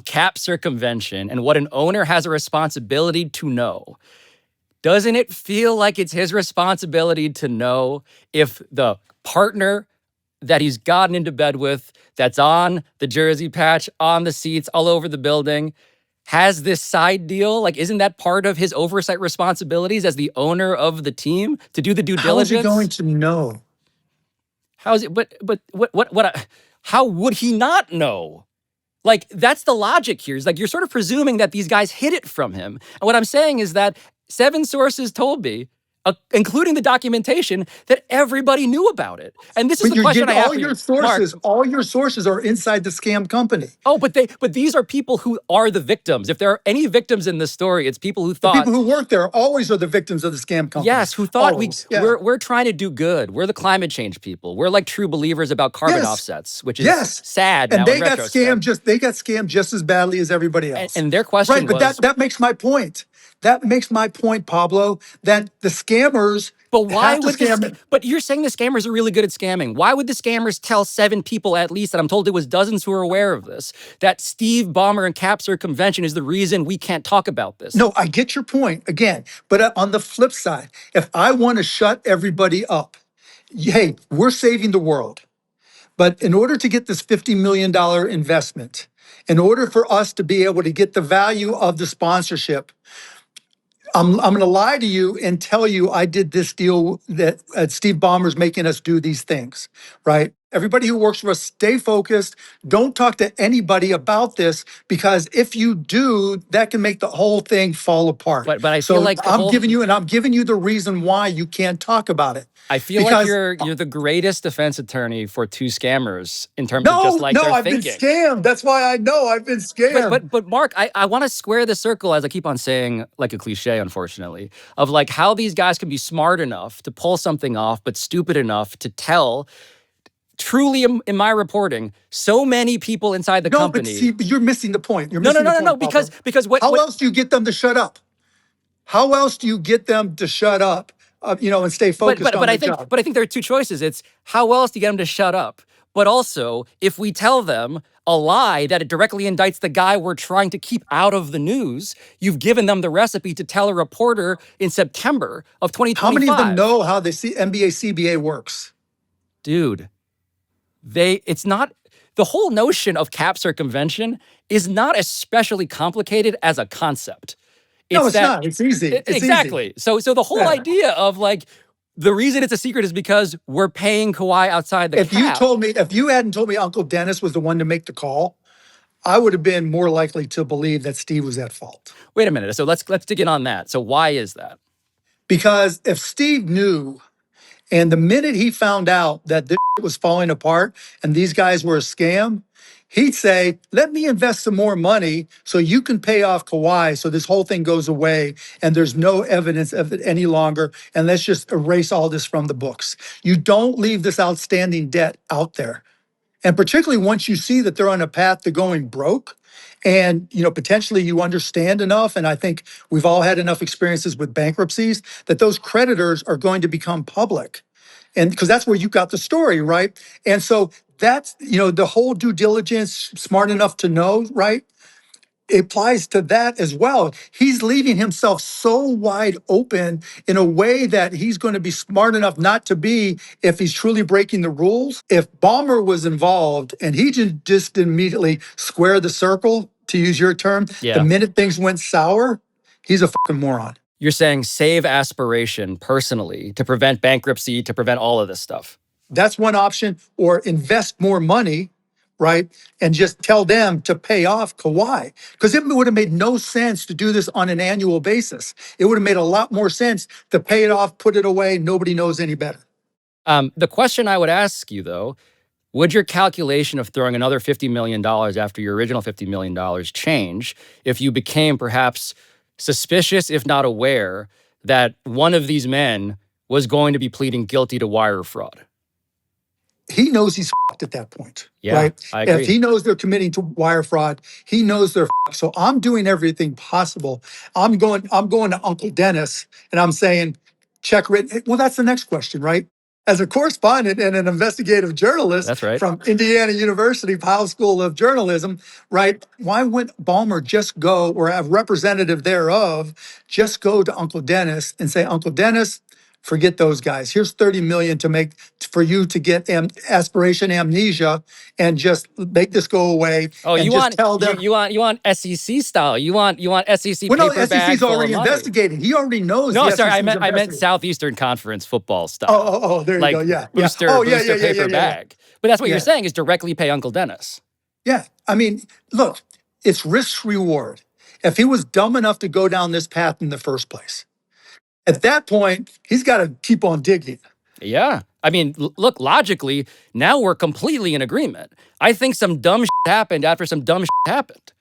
cap circumvention and what an owner has a responsibility to know, doesn't it feel like it's his responsibility to know if the partner that he's gotten into bed with, that's on the jersey patch, on the seats, all over the building, has this side deal? Like, isn't that part of his oversight responsibilities as the owner of the team to do the due diligence? How is he going to know? How is it? But how would he not know? Like, that's the logic here. Is like, you're sort of presuming that these guys hid it from him. And what I'm saying is that 7 sources told me, including the documentation, that everybody knew about it. And this is the question I have for you. All your sources are inside the scam company. Oh, but these are people who are the victims. If there are any victims in this story, it's people who thought... The people who work there always are the victims of the scam company. Yes, who thought we're trying to do good. We're the climate change people. We're like true believers about carbon offsets, which is sad and now they got scammed just as badly as everybody else. And their question was... But that makes my point. That makes my point, Pablo, that the scammers... But why would but you're saying the scammers are really good at scamming. Why would the scammers tell 7 people at least, and I'm told it was dozens who are aware of this, that Steve Ballmer and cap circumvention is the reason we can't talk about this? No, I get your point again. But on the flip side, if I want to shut everybody up, hey, we're saving the world. But in order to get this $50 million investment, in order for us to be able to get the value of the sponsorship, I'm going to lie to you and tell you I did this deal that Steve Ballmer's making us do these things, right? Everybody who works for us, stay focused. Don't talk to anybody about this, because if you do, that can make the whole thing fall apart. But I feel like I'm giving you the reason why you can't talk about it. I feel like you're the greatest defense attorney for 2 scammers in terms of just like their I've thinking. been scammed. That's why I know I've been scammed. But Mark, I want to square the circle, as I keep on saying, like a cliche, unfortunately, of like how these guys can be smart enough to pull something off, but stupid enough to tell. Truly, in my reporting, so many people inside the company. But you're missing the point. No. Because what? How else do you get them to shut up? How else do you get them to shut up? And stay focused on their job. But I think there are 2 choices. It's how else do you get them to shut up? But also, if we tell them a lie that it directly indicts the guy we're trying to keep out of the news, you've given them the recipe to tell a reporter in September of 2025. How many of them know how the NBA CBA works? Dude, it's not, the whole notion of cap circumvention is not especially complicated as a concept. It's not. It's easy. Exactly. So the whole idea of like, the reason it's a secret is because we're paying Kawhi outside the cap. If you hadn't told me Uncle Dennis was the one to make the call, I would have been more likely to believe that Steve was at fault. Wait a minute. So let's dig in on that. So why is that? Because if Steve knew, and the minute he found out that this was falling apart and these guys were a scam, he'd say, let me invest some more money so you can pay off Kawhi so this whole thing goes away and there's no evidence of it any longer, and let's just erase all this from the books. You don't leave this outstanding debt out there. And particularly once you see that they're on a path to going broke, and potentially you understand enough, and I think we've all had enough experiences with bankruptcies, that those creditors are going to become public. And because that's where you got the story, right? And so that's, the whole due diligence, smart enough to know, right? It applies to that as well. He's leaving himself so wide open in a way that he's going to be smart enough not to be if he's truly breaking the rules. If Ballmer was involved and he just immediately square the circle, to use your term, the minute things went sour, he's a fucking moron. You're saying save Aspiration personally to prevent bankruptcy, to prevent all of this stuff. That's one option, or invest more money, right? And just tell them to pay off Kawhi. Because it would have made no sense to do this on an annual basis. It would have made a lot more sense to pay it off, put it away. Nobody knows any better. The question I would ask you, though, would your calculation of throwing another $50 million after your original $50 million change if you became perhaps suspicious, if not aware, that one of these men was going to be pleading guilty to wire fraud? He knows he's fucked at that point, Yeah, right? I agree. If he knows they're committing to wire fraud, he knows they're fucked. So I'm doing everything possible. I'm going to Uncle Dennis and I'm saying, check written. Well, that's the next question, right? As a correspondent and an investigative journalist That's right. from Indiana University, Powell School of Journalism, right? Why wouldn't Ballmer just go, or a representative thereof, just go to Uncle Dennis and say, Uncle Dennis, forget those guys. Here's $30 million for you to get aspiration amnesia and just make this go away. Oh, and you just want tell them, you want SEC style. You want SEC well, no, paper bag SEC's full already of money. investigating. He already knows. No, the sorry, I SEC's meant investigating. Southeastern Conference football style. Oh, there you like go. Yeah, booster, yeah. Oh, booster paper bag. But that's what you're saying is directly pay Uncle Dennis. Yeah, I mean, look, it's risk reward. If he was dumb enough to go down this path in the first place, at that point, he's got to keep on digging. Yeah. I mean, look, logically, now we're completely in agreement. I think some dumb shit happened after some dumb shit happened.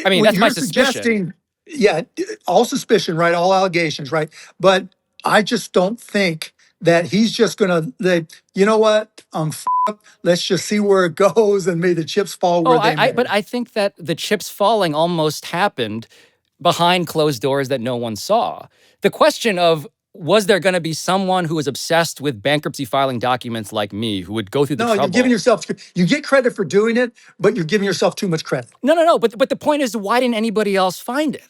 I mean, that's my suspicion. Yeah, all suspicion, right? All allegations, right? But I just don't think that he's just going to, you know what? Let's just see where it goes and may the chips fall where they may. But I think that the chips falling almost happened behind closed doors that no one saw. The question of, was there going to be someone who was obsessed with bankruptcy filing documents like me who would go through the trouble? No, you're giving yourself, you get credit for doing it, but you're giving yourself too much credit. No. But the point is, why didn't anybody else find it?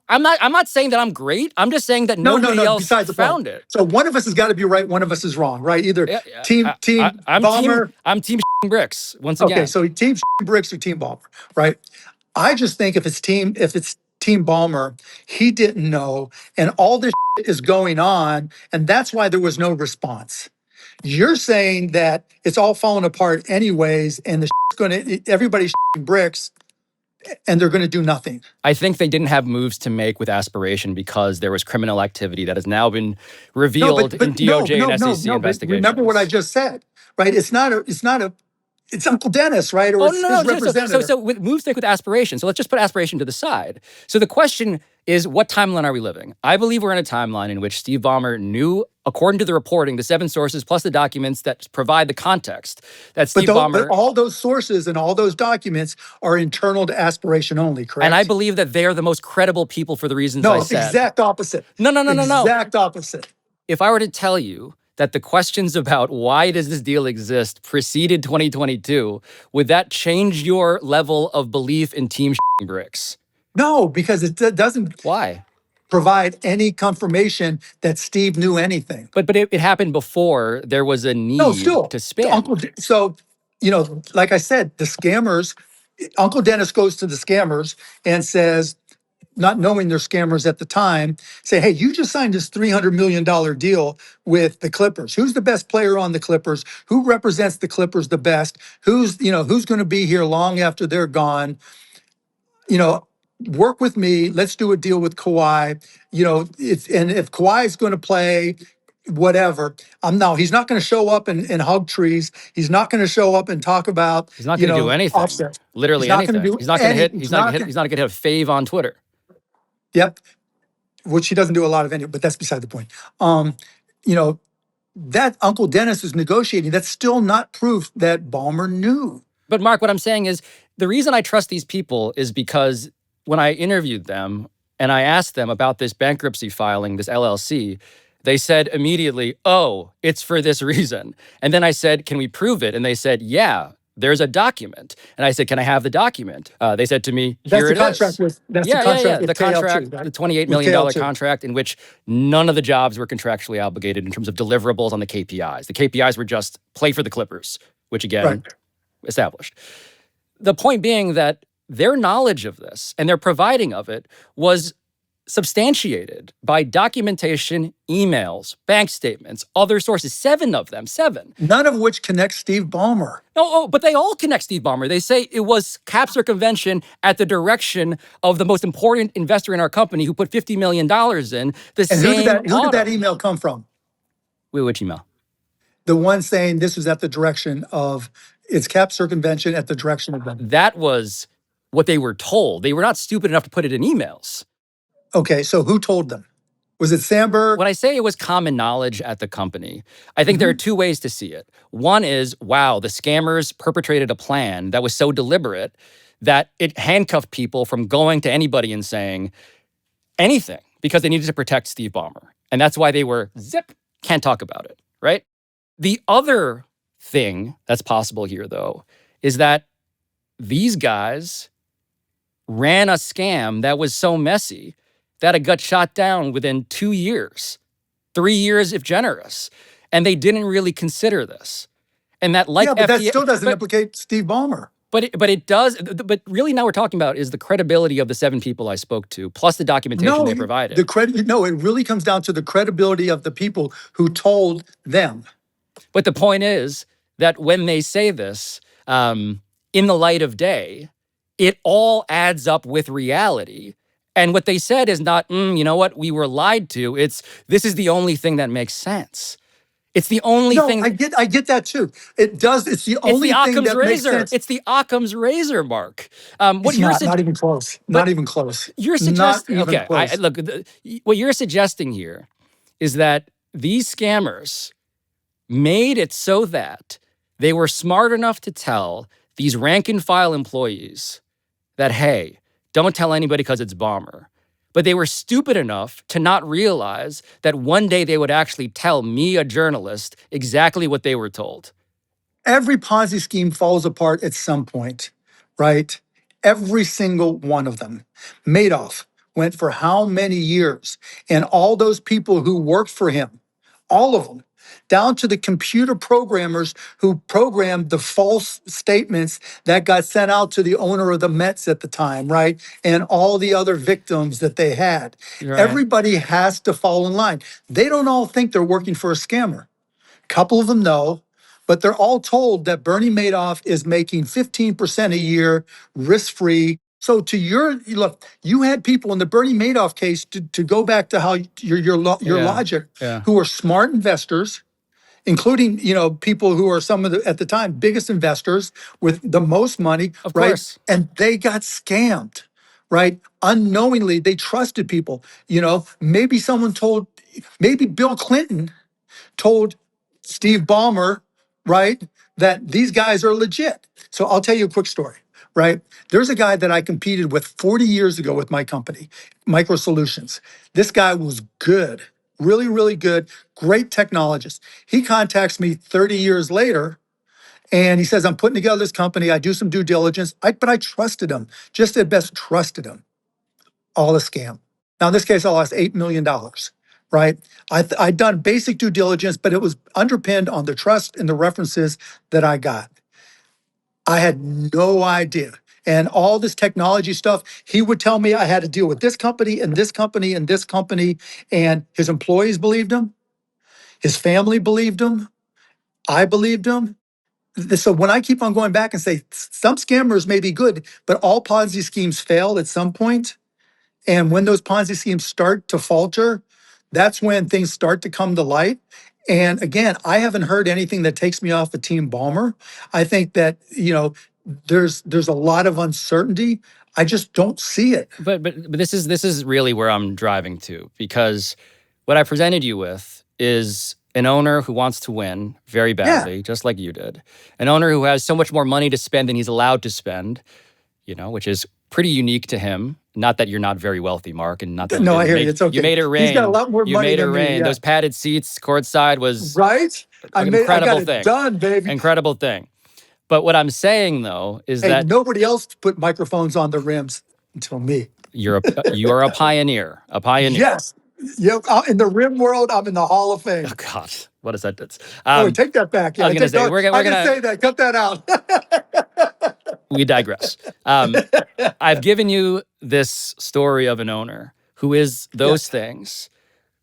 I'm not saying that I'm great. I'm just saying that nobody else found it. So one of us has got to be right, one of us is wrong, right? Either team Ballmer. I'm team bricks once again. Okay, so team bricks or team Ballmer, right? I just think if it's team Ballmer, he didn't know, and all this is going on, and that's why there was no response. You're saying that it's all falling apart anyways, and everybody's bricks, and they're going to do nothing. I think they didn't have moves to make with Aspiration because there was criminal activity that has now been revealed in DOJ and SEC investigations. Remember what I just said, right? It's Uncle Dennis, right? Or his representative. So with moves to make with Aspiration. So let's just put Aspiration to the side. So the question is, what timeline are we living? I believe we're in a timeline in which Steve Ballmer knew, according to the reporting, the 7 sources plus the documents that provide the context, that Steve Ballmer... But all those sources and all those documents are internal to Aspiration only, correct? And I believe that they are the most credible people for the reasons I said. No, exact opposite. No. Exact opposite. If I were to tell you that the questions about why does this deal exist preceded 2022, would that change your level of belief in Team Bricks? No, because it doesn't. Why? Provide any confirmation that Steve knew anything. But it happened before there was a need to spin. So, like I said, the scammers, Uncle Dennis goes to the scammers and says, not knowing they're scammers at the time, say, hey, you just signed this $300 million deal with the Clippers. Who's the best player on the Clippers? Who represents the Clippers the best? Who's going to be here long after they're gone? Work with me. Let's do a deal with Kawhi. If Kawhi's going to play, whatever. He's not going to show up and hug trees. He's not going to show up and talk about. He's not going to do anything. Offset. Literally anything. He's not going to hit. He's not going to hit a fave on Twitter. Yep, which he doesn't do a lot of anyway. But that's beside the point. that Uncle Dennis is negotiating. That's still not proof that Ballmer knew. But Mark, what I'm saying is the reason I trust these people is because when I interviewed them and I asked them about this bankruptcy filing, this LLC, they said immediately, oh, it's for this reason. And then I said, can we prove it? And they said, yeah, there's a document. And I said, can I have the document? They said to me, here it is. That's the contract with the contract, KL2, right? the $28 million contract in which none of the jobs were contractually obligated in terms of deliverables on the KPIs. The KPIs were just play for the Clippers, which again, established. The point being that their knowledge of this and their providing of it was substantiated by documentation, emails, bank statements, other sources, 7 of them, 7. None of which connect Steve Ballmer. But they all connect Steve Ballmer. They say it was cap circumvention at the direction of the most important investor in our company who put $50 million in. Who did that email come from? Wait, which email? The one saying this was at the direction of, it's cap circumvention at the direction of them. That was what they were told. They were not stupid enough to put it in emails. Okay, so who told them? Was it Sandberg? When I say it was common knowledge at the company, I think there are 2 ways to see it. One is, wow, the scammers perpetrated a plan that was so deliberate that it handcuffed people from going to anybody and saying anything because they needed to protect Steve Ballmer. And that's why they were, can't talk about it, right? The other thing that's possible here, though, is that these guys ran a scam that was so messy that it got shot down within 2 years, 3 years if generous. And they didn't really consider this. And that but that still doesn't implicate Steve Ballmer. But it does. But really now we're talking about is the credibility of the 7 people I spoke to, plus the documentation they provided. It really comes down to the credibility of the people who told them. But the point is that when they say this, in the light of day, it all adds up with reality. And what they said is not, you know what, we were lied to. This is the only thing that makes sense. It's the only thing. I get that too. It does. It's the only thing that makes sense. It's the Occam's razor, Mark. Not even close. Not even close. You're suggesting, what you're suggesting here is that these scammers made it so that they were smart enough to tell these rank and file employees that, hey, don't tell anybody because it's Ballmer. But they were stupid enough to not realize that one day they would actually tell me, a journalist, exactly what they were told. Every Ponzi scheme falls apart at some point, right? Every single one of them. Madoff went for how many years? And all those people who worked for him, all of them, down to the computer programmers who programmed the false statements that got sent out to the owner of the Mets at the time, right? And all the other victims that they had. Right. Everybody has to fall in line. They don't all think they're working for a scammer. A couple of them know, but they're all told that Bernie Madoff is making 15% a year, risk-free. So look, you had people in the Bernie Madoff case, to go back to how your logic, who are smart investors, including, people who are some of the, at the time, biggest investors with the most money, of right? Course. And they got scammed, right? Unknowingly, they trusted people. Maybe Bill Clinton told Steve Ballmer, right, that these guys are legit. So I'll tell you a quick story, right? There's a guy that I competed with 40 years ago with my company, Micro Solutions. This guy was good. Really, really good, great technologist. He contacts me 30 years later, and he says, I'm putting together this company. I do some due diligence, but I trusted him, just at best trusted him. All a scam. Now, in this case, I lost $8 million, right? I'd done basic due diligence, but it was underpinned on the trust and the references that I got. I had no idea. And all this technology stuff, he would tell me I had to deal with this company and this company and this company. And his employees believed him. His family believed him. I believed him. So when I keep on going back and say some scammers may be good, but all Ponzi schemes fail at some point. And when those Ponzi schemes start to falter, that's when things start to come to light. And again, I haven't heard anything that takes me off of Team Ballmer. I think that, there's a lot of uncertainty. I just don't see it. But this is really where I'm driving to, because what I presented you with is an owner who wants to win very badly, just like you did. An owner who has so much more money to spend than he's allowed to spend, which is pretty unique to him. Not that you're not very wealthy, Mark, and not that I hear you. It's okay. You made it rain. He's got a lot more money You made it than rain. me, yeah. Those padded seats courtside was right. an incredible I got thing. It done, baby. Incredible thing. But what I'm saying though is that nobody else put microphones on the rims until me. You are a pioneer. A pioneer. Yes. Yeah, in the rim world, I'm in the Hall of Fame. Oh God, what is that? Take that back. Yeah, I was going to say we're going to say that. Cut that out. We digress. I've given you this story of an owner who is those things,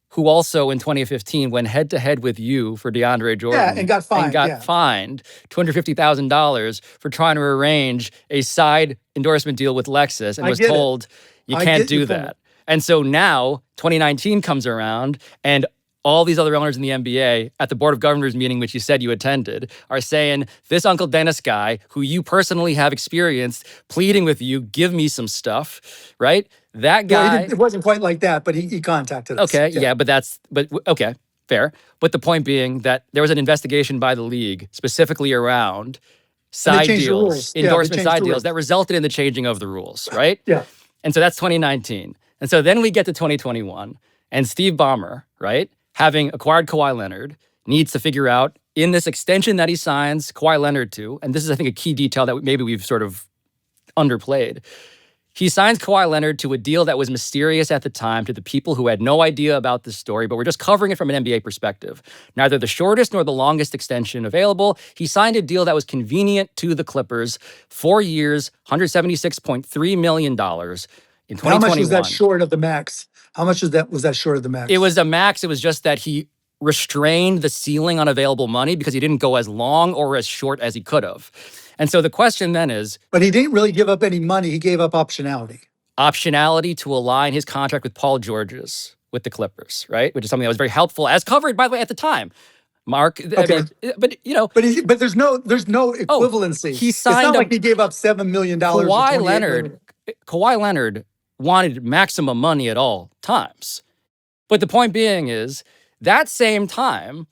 who also in 2015 went head to head with you for DeAndre Jordan. And got fined. Fined $250,000 for trying to arrange a side endorsement deal with Lexus and was told you can't do that. And so now 2019 comes around and all these other owners in the NBA at the Board of Governors meeting, which you said you attended, are saying, this Uncle Dennis guy, who you personally have experienced, pleading with you, give me some stuff, right? That guy... it wasn't quite like that, but he contacted us. Okay, but okay, fair. But the point being that there was an investigation by the league specifically around side deals, endorsement side deals, that resulted in the changing of the rules, right? Yeah. And so that's 2019. And so then we get to 2021, and Steve Ballmer, right, having acquired Kawhi Leonard, needs to figure out in this extension that he signs Kawhi Leonard to, and this is, I think, a key detail that maybe we've sort of underplayed. He signs Kawhi Leonard to a deal that was mysterious at the time to the people who had no idea about this story, but we're just covering it from an NBA perspective. Neither the shortest nor the longest extension available. He signed a deal that was convenient to the Clippers, 4 years, $176.3 million in 2021. How much was that short of the max? How much was that short of the max? It was a max. It was just that he restrained the ceiling on available money because he didn't go as long or as short as he could have. And so the question then is... But he didn't really give up any money. He gave up optionality. Optionality to align his contract with Paul George's with the Clippers, right? Which is something that was very helpful, as covered, by the way, at the time. Mark, okay. But there's no equivalency. He signed. It's not like he gave up $7 million. Kawhi Leonard wanted maximum money at all times. But the point being is, that same time,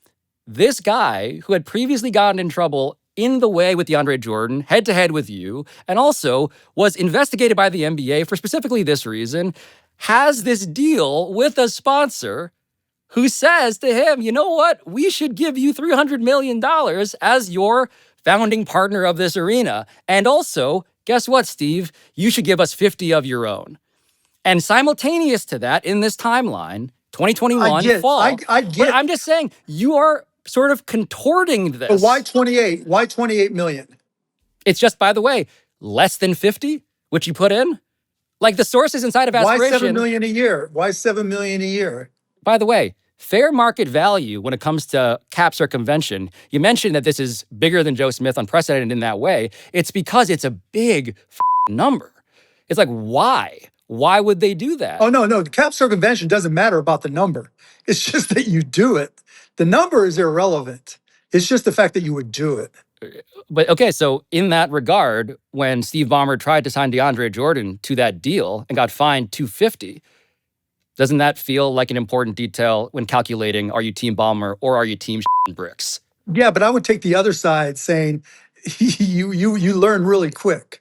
this guy who had previously gotten in trouble in the way with DeAndre Jordan, head-to-head with you, and also was investigated by the NBA for specifically this reason, has this deal with a sponsor who says to him, you know what, we should give you $300 million as your founding partner of this arena. And also, guess what, Steve? You should give us 50 of your own. And simultaneous to that, in this timeline, 2021 fall. I get but I'm just saying, you are sort of contorting this. But why 28? Why 28 million? It's just, by the way, less than 50, which you put in. Like the sources inside of Aspiration. Why 7 million a year? Why 7 million a year? By the way, fair market value when it comes to cap circumvention, you mentioned that this is bigger than Joe Smith, unprecedented in that way. It's because it's a big number. It's like, why? Why would they do that? Oh, no. Cap circumvention doesn't matter about the number. It's just that you do it. The number is irrelevant. It's just the fact that you would do it. But okay, so in that regard, when Steve Ballmer tried to sign DeAndre Jordan to that deal and got fined $250, doesn't that feel like an important detail when calculating, are you team Ballmer or are you team bricks? Yeah, but I would take the other side saying you learn really quick,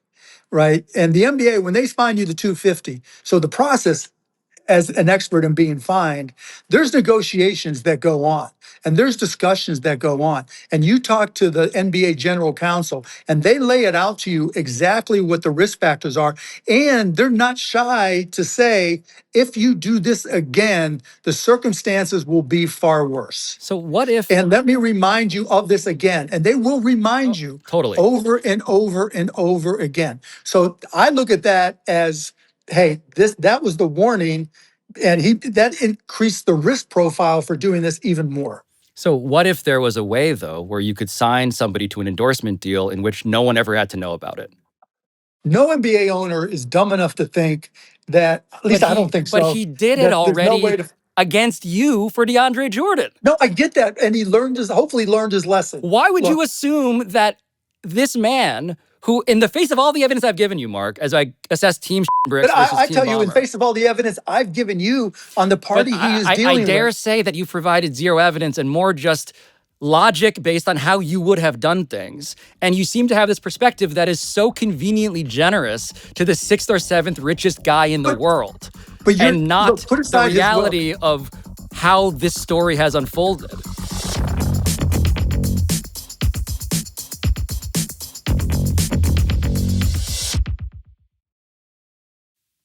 right? And the NBA, when they fine you the $250, so the process as an expert in being fined, there's negotiations that go on and there's discussions that go on. And you talk to the NBA general counsel and they lay it out to you exactly what the risk factors are. And they're not shy to say, if you do this again, the circumstances will be far worse. So what if... And let me remind you of this again. And they will remind you totally over and over and over again. So I look at that as, hey, that was the warning, and that increased the risk profile for doing this even more. So what if there was a way, though, where you could sign somebody to an endorsement deal in which no one ever had to know about it? No NBA owner is dumb enough to think that, at least I don't think so. But he did it already against you for DeAndre Jordan. No, I get that. And he hopefully learned his lesson. Why would you assume that this man who, in the face of all the evidence I've given you, Mark, as I assess Team Bricks But versus I Team tell you, in Ballmer. face of all the evidence I've given you on the party But he is I dealing dare with. say that you provided zero evidence and more just logic based on how you would have done things. And you seem to have this perspective that is so conveniently generous to the 6th or 7th richest guy in the world. But you're, and not look, put the aside his wealth. reality of how this story has unfolded.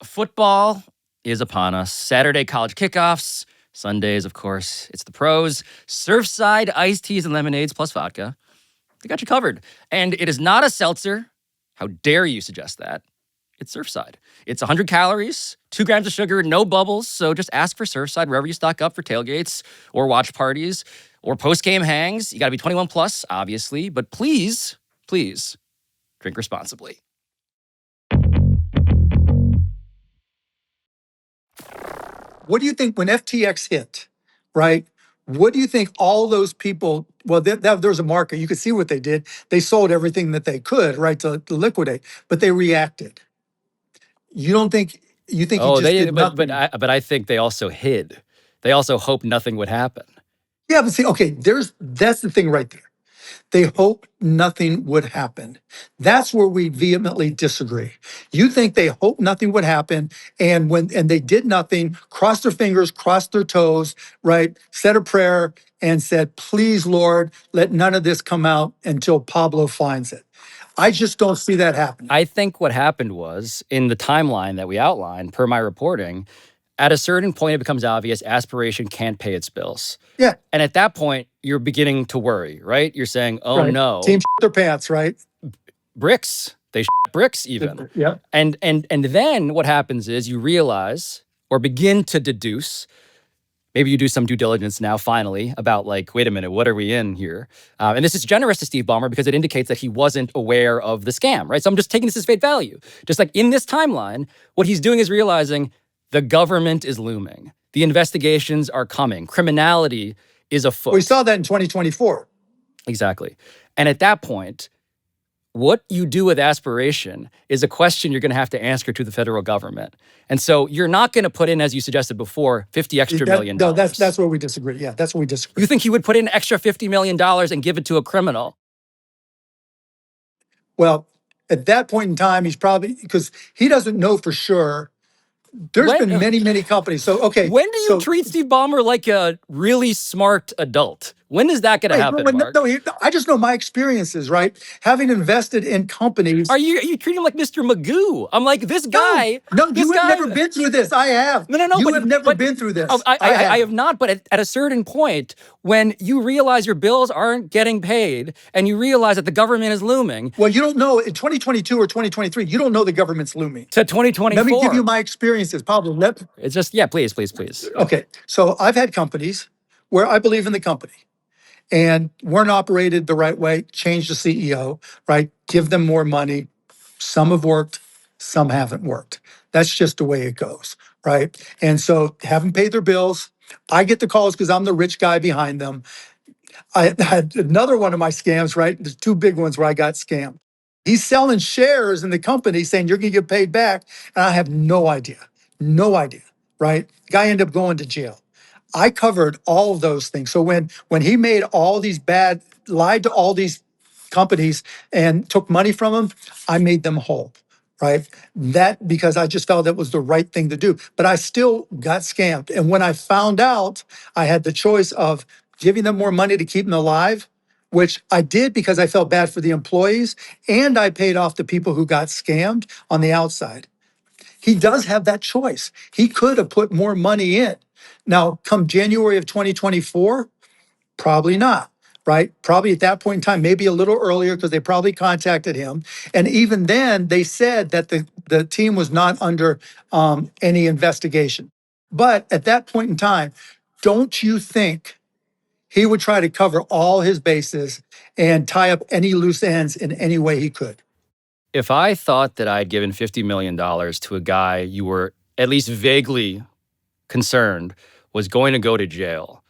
Football is upon us. Saturday college kickoffs. Sundays, of course, it's the pros. Surfside iced teas and lemonades plus vodka. They got you covered. And it is not a seltzer. How dare you suggest that? It's Surfside. It's 100 calories, 2 grams of sugar, no bubbles. So just ask for Surfside wherever you stock up for tailgates or watch parties or post-game hangs. You got to be 21 plus, obviously. But please, please drink responsibly. What do you think when FTX hit, right? What do you think all those people, well, there was a market. You could see what they did. They sold everything that they could, right, to liquidate, but they reacted. You don't think, you think he just did nothing? But I think they also hid. They also hoped nothing would happen. Yeah, but see, okay, that's the thing right there. They hoped nothing would happen. That's where we vehemently disagree. You think they hoped nothing would happen, and they did nothing, crossed their fingers, crossed their toes, right? Said a prayer and said, "Please, Lord, let none of this come out until Pablo finds it." I just don't see that happening. I think what happened was, in the timeline that we outlined, per my reporting, at a certain point, it becomes obvious Aspiration can't pay its bills. Yeah. And at that point, you're beginning to worry, right? You're saying, oh, right. no. Team their pants, right? Bricks. They bricks even. Yeah. And then what happens is you realize or begin to deduce, maybe you do some due diligence now, finally, about like, wait a minute, what are we in here? And this is generous to Steve Ballmer because it indicates that he wasn't aware of the scam, right? So I'm just taking this as face value. Just like in this timeline, what he's doing is realizing the government is looming. The investigations are coming. Criminality is afoot. We saw that in 2024. Exactly. And at that point, what you do with Aspiration is a question you're going to have to answer to the federal government. And so you're not going to put in, as you suggested before, $50 million. No, that's where we disagree. Yeah, that's where we disagree. You think he would put in an extra $50 million and give it to a criminal? Well, at that point in time, he's probably, because he doesn't know for sure. There's been many companies. So, okay. When do you treat Steve Ballmer like a really smart adult? When is that going to happen, Mark? No, I just know my experiences, right? Having invested in companies. Are you treating him like Mr. Magoo? I'm like, this guy. No, you have never been through this. I have. No. You have never been through this. I have not, but at a certain point, when you realize your bills aren't getting paid and you realize that the government is looming. Well, you don't know in 2022 or 2023, you don't know the government's looming. To 2024. Let me give you my experiences, Pablo. It's just, yeah, please. Okay, so I've had companies where I believe in the company and weren't operated the right way, change the CEO, right? Give them more money. Some have worked, some haven't worked. That's just the way it goes, right? And so haven't paid their bills. I get the calls because I'm the rich guy behind them. I had another one of my scams, right? There's 2 big ones where I got scammed. He's selling shares in the company saying you're going to get paid back. And I have no idea, right? Guy ended up going to jail. I covered all of those things. So when he made all these lied to all these companies and took money from them, I made them whole, right? That because I just felt it was the right thing to do. But I still got scammed. And when I found out, I had the choice of giving them more money to keep them alive, which I did because I felt bad for the employees, and I paid off the people who got scammed on the outside. He does have that choice. He could have put more money in. Now, come January of 2024, probably not, right? Probably at that point in time, maybe a little earlier because they probably contacted him. And even then, they said that the team was not under any investigation. But at that point in time, don't you think he would try to cover all his bases and tie up any loose ends in any way he could? If I thought that I'd given $50 million to a guy you were at least vaguely concerned was going to go to jail,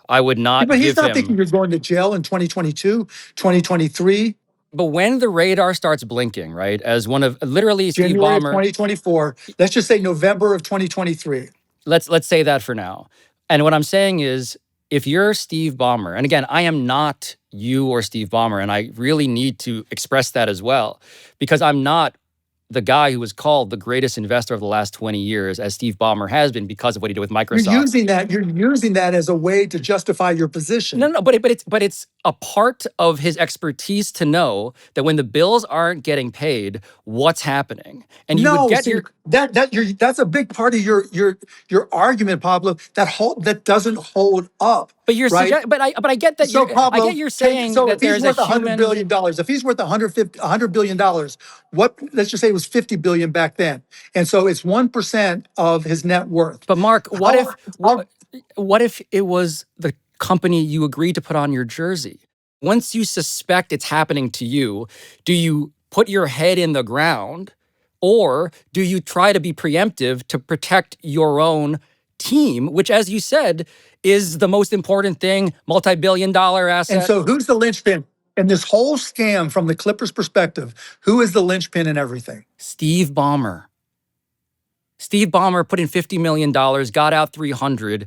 I would not give him... But he's not thinking you're going to jail in 2022, 2023. But when the radar starts blinking, right, as one of literally Steve January of Ballmer, 2024. Let's just say November of 2023. let's say that for now. And what I'm saying is, if you're Steve Ballmer, and again, I am not you or Steve Ballmer, and I really need to express that as well, because I'm not the guy who was called the greatest investor of the last 20 years, as Steve Ballmer has been because of what he did with Microsoft. You're using that as a way to justify your position. No, but it's a part of his expertise to know that when the bills aren't getting paid, what's happening, and you would get that's a big part of your argument, Pablo. That doesn't hold up. But you're right? but I get that. So Pablo, I get you're saying so that if he's there's worth a human. $100 billion, if he's worth $100 billion, let's just say it was $50 billion back then, and so it's 1% of his net worth. But Mark, what if it was the company you agreed to put on your jersey? Once you suspect it's happening to you, do you put your head in the ground, or do you try to be preemptive to protect your own team, which, as you said, is the most important thing, multi-billion-dollar asset? And so who's the linchpin in this whole scam from the Clippers' perspective? Who is the linchpin in everything? Steve Ballmer. Steve Ballmer put in $50 million, got out 300,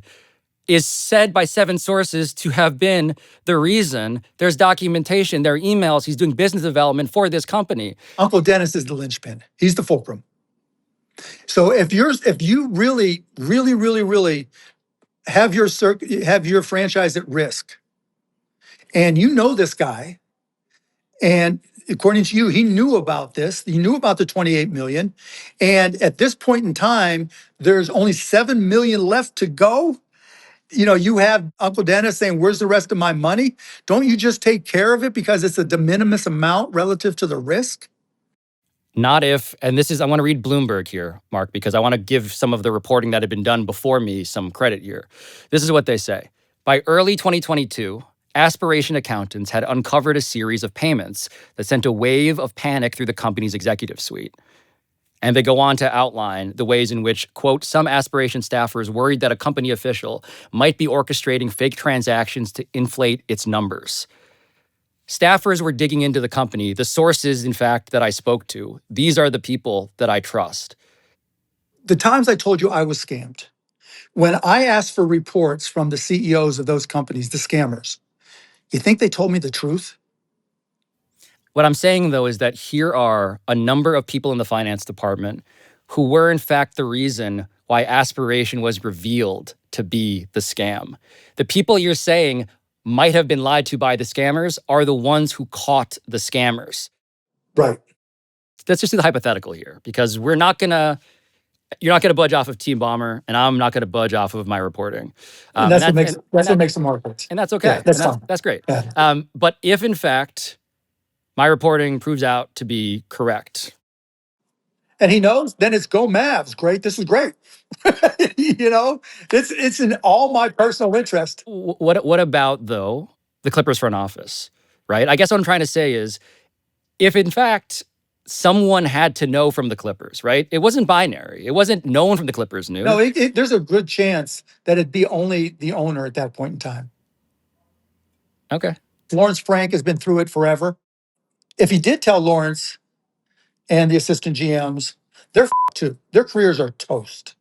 is said by 7 sources to have been the reason. There's documentation, there are emails, he's doing business development for this company. Uncle Dennis is the linchpin. He's the fulcrum. So if you really have your franchise at risk, and you know this guy, and according to you, he knew about this. He knew about the 28 million. And at this point in time, there's only 7 million left to go. You have Uncle Dennis saying, where's the rest of my money? Don't you just take care of it because it's a de minimis amount relative to the risk? Not if, and I want to read Bloomberg here, Mark, because I want to give some of the reporting that had been done before me some credit here. This is what they say. By early 2022, Aspiration accountants had uncovered a series of payments that sent a wave of panic through the company's executive suite. And they go on to outline the ways in which, quote, some Aspiration staffers worried that a company official might be orchestrating fake transactions to inflate its numbers. Staffers were digging into the company. The sources, in fact, that I spoke to, these are the people that I trust. The times I told you I was scammed, when I asked for reports from the CEOs of those companies, the scammers, you think they told me the truth? What I'm saying, though, is that here are a number of people in the finance department who were, in fact, the reason why Aspiration was revealed to be the scam. The people you're saying might have been lied to by the scammers are the ones who caught the scammers. Right. Let's just do the hypothetical here, because you're not going to budge off of Team Ballmer, and I'm not going to budge off of my reporting. And that's what makes the market. And that's okay. Yeah, that's fine. That's great. Yeah. But if, in fact, my reporting proves out to be correct, and he knows, then it's go Mavs. Great. This is great. It's in all my personal interest. What about, though, the Clippers front office, right? I guess what I'm trying to say is, if in fact someone had to know from the Clippers, right? It wasn't binary. It wasn't no one from the Clippers knew. No, there's a good chance that it'd be only the owner at that point in time. Okay. Lawrence Frank has been through it forever. If he did tell Lawrence and the assistant GMs, they're too. Their careers are toast.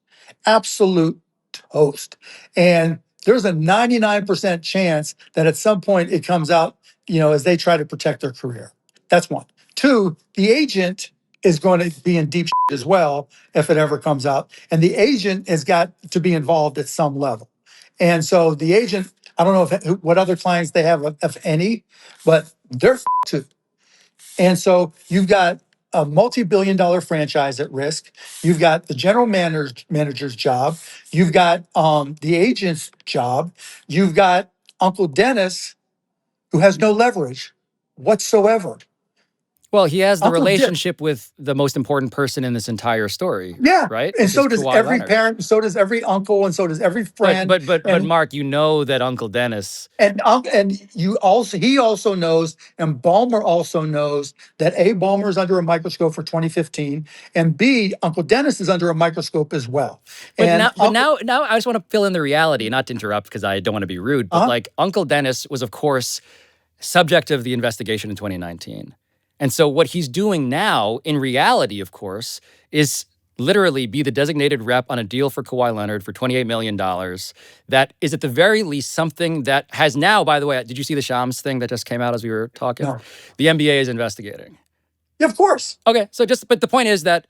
Absolute toast. And there's a 99% chance that at some point it comes out, as they try to protect their career. That's one. 2, the agent is going to be in deep as well if it ever comes out. And the agent has got to be involved at some level. And so the agent, I don't know what other clients they have, if any, but they're too. And so you've got a multi-billion-dollar franchise at risk. You've got the general manager's job. You've got the agent's job. You've got Uncle Dennis, who has no leverage whatsoever. Well, he has the relationship with the most important person in this entire story. Yeah, right. And so does Kawhi every Leonard. parent. So does every uncle, and so does every friend. But Mark, you know that Uncle Dennis and he also knows, and Ballmer also knows that A, Ballmer is under a microscope for 2015, and B, Uncle Dennis is under a microscope as well. Now I just want to fill in the reality, not to interrupt because I don't want to be rude, but like Uncle Dennis was, of course, subject of the investigation in 2019. And so what he's doing now, in reality, of course, is literally be the designated rep on a deal for Kawhi Leonard for $28 million. That is at the very least something that has now, by the way, did you see the Shams thing that just came out as we were talking? No. The NBA is investigating. Yeah, of course. Okay, so but the point is that